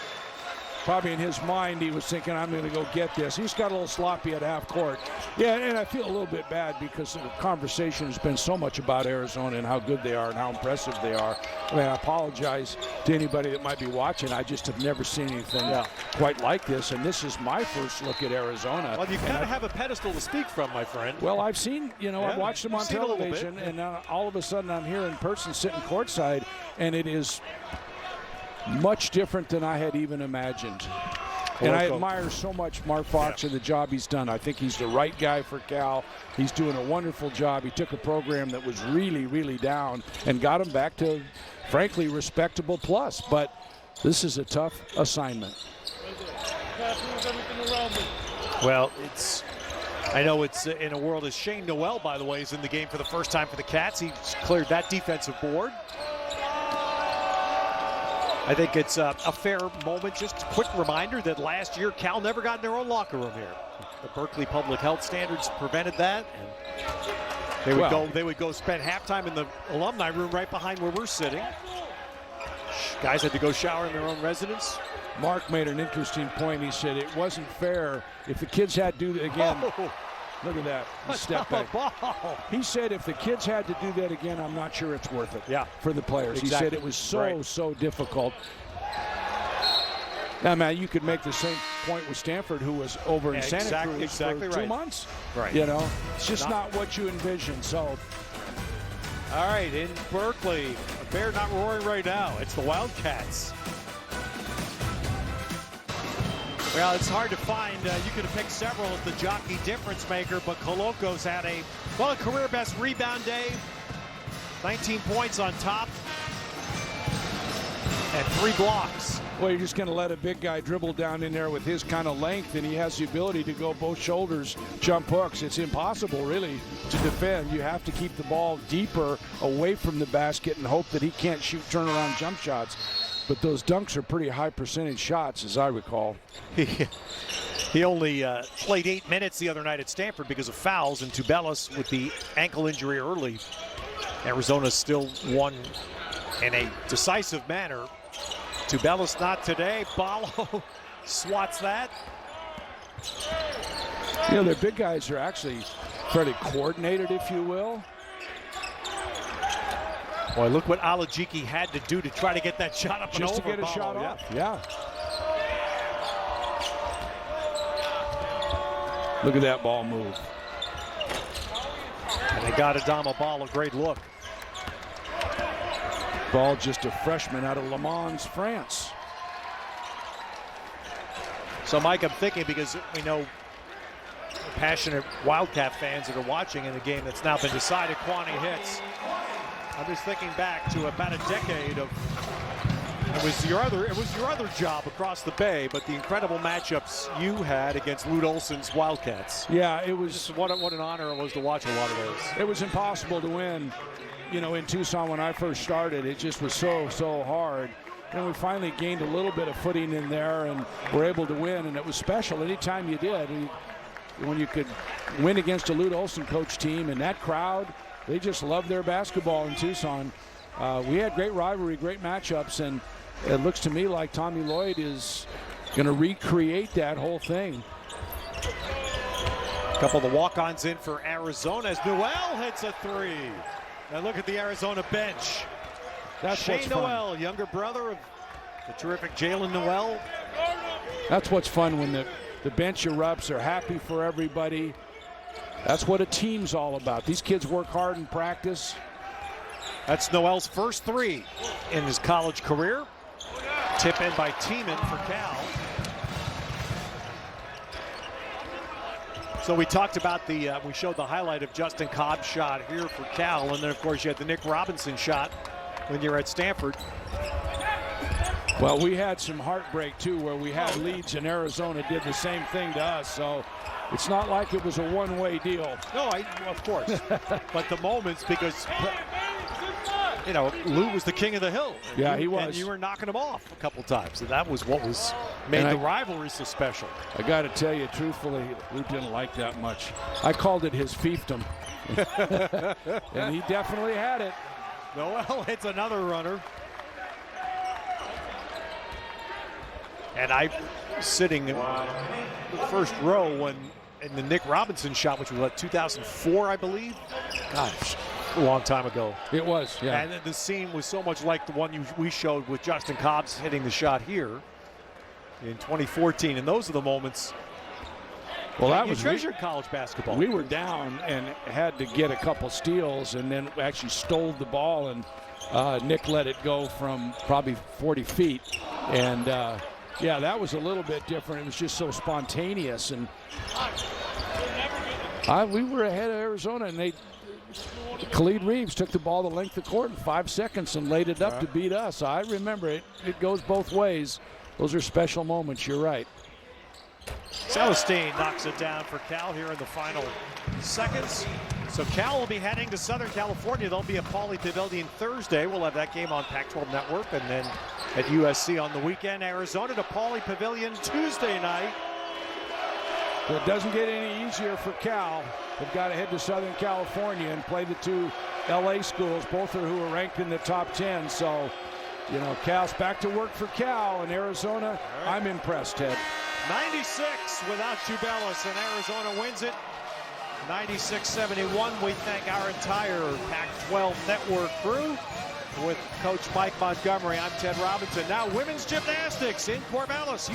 Probably in his mind, he was thinking, I'm going to go get this. He's got a little sloppy at half court. Yeah, and I feel a little bit bad because the conversation has been so much about Arizona and how good they are and how impressive they are. I mean, I apologize to anybody that might be watching. I just have never seen anything quite like this, and this is my first look at Arizona. Well, you kind of have a pedestal to speak from, my friend. Well, I've seen, I've watched them on television, and all of a sudden I'm here in person sitting courtside, and it is much different than I had even imagined. And I admire so much Mark Fox and the job he's done. I think he's the right guy for Cal. He's doing a wonderful job. He took a program that was really, really down and got him back to, frankly, respectable plus. But this is a tough assignment. Well, I know it's in a world as Shane Noel, by the way, is in the game for the first time for the Cats. He's cleared that defensive board. I think it's a fair moment. Just a quick reminder that last year Cal never got in their own locker room here. The Berkeley public health standards prevented that. And they would go spend halftime in the alumni room right behind where we're sitting. Guys had to go shower in their own residence. Mark made an interesting point. He said it wasn't fair if the kids had to do it again. Oh. Look at that. Step back. He said if the kids had to do that again, I'm not sure it's worth it for the players. Exactly. He said it was so difficult. Now, man, you could make the same point with Stanford, who was over in Santa Cruz for 2 months. Right. It's just not what you envision. So, all right, in Berkeley, a bear not roaring right now. It's the Wildcats. Well, it's hard to find. You could have picked several as the jockey difference maker, but Koloko's had a career best rebound day. 19 points on top and 3 blocks. Well, you're just going to let a big guy dribble down in there with his kind of length, and he has the ability to go both shoulders, jump hooks. It's impossible, really, to defend. You have to keep the ball deeper away from the basket and hope that he can't shoot turnaround jump shots. But those dunks are pretty high percentage shots, as I recall. He only played 8 minutes the other night at Stanford because of fouls, and Tubelis with the ankle injury early. Arizona still won in a decisive manner. Tubelis not today. Ballo swats that. Their big guys are actually fairly coordinated, if you will. Boy, look what Alajiki had to do to try to get that shot up just to get a shot off. Yeah. Look at that ball move. And they got Adama Ball a great look. Ball just a freshman out of Le Mans, France. So, Mike, I'm thinking because we know passionate Wildcat fans that are watching in a game that's now been decided, Kwani hits. I'm just thinking back to about a decade of it was your other job across the bay, but the incredible matchups you had against Lute Olson's Wildcats. Yeah, it was what an honor it was to watch a lot of those. It was impossible to win, in Tucson when I first started. It just was so hard. And we finally gained a little bit of footing in there and were able to win, and it was special anytime you did. When you could win against a Lute Olson coach team and that crowd, they just love their basketball in Tucson. We had great rivalry, great matchups, and it looks to me like Tommy Lloyd is going to recreate that whole thing. A couple of the walk-ons in for Arizona as Noel hits a 3. Now look at the Arizona bench. That's Shane Noel, younger brother of the terrific Jalen Noel. That's what's fun when the bench erupts. They're happy for everybody. That's what a team's all about. These kids work hard in practice. That's Noel's first 3 in his college career. Tip in by Tiemann for Cal. So we talked about we showed the highlight of Justin Cobb's shot here for Cal, and then of course you had the Nick Robinson shot when you're at Stanford. Well, we had some heartbreak too, where we had leads and Arizona did the same thing to us. So it's not like it was a one-way deal. No, of course. But the moments, because you know, Lou was the king of the hill. Yeah, he was. And you were knocking him off a couple times. And that was what made the rivalry so special. I got to tell you, truthfully, Lou didn't like that much. I called it his fiefdom. And he definitely had it. Noel hits another runner. And I was sitting in the first row when in the Nick Robinson shot, which was 2004, I believe. Gosh, a long time ago. It was, yeah. And the scene was so much like the one we showed with Justin Cobbs hitting the shot here in 2014. And those are the moments. Well, that you was treasured college basketball. We were down and had to get a couple steals, and then actually stole the ball, and Nick let it go from probably 40 feet. And yeah, that was a little bit different. It was just so spontaneous, and we were ahead of Arizona, and Khalid Reeves took the ball the length of the court in 5 seconds and laid it up to beat us. I remember it. It goes both ways. Those are special moments. You're right. Celestine knocks it down for Cal here in the final seconds. So Cal will be heading to Southern California. They'll be at Pauley Pavilion Thursday. We'll have that game on Pac-12 Network, and then at USC on the weekend. Arizona to Pauley Pavilion Tuesday night. Well, it doesn't get any easier for Cal. They've got to head to Southern California and play the two LA schools, both of who are ranked in the top 10. So, you know, Cal's back to work for Cal, and Arizona, I'm impressed, Ted. 96 without Tubelis, and Arizona wins it 96-71. We thank our entire Pac-12 network crew with Coach Mike Montgomery. I'm Ted Robinson. Now women's gymnastics in Corvallis.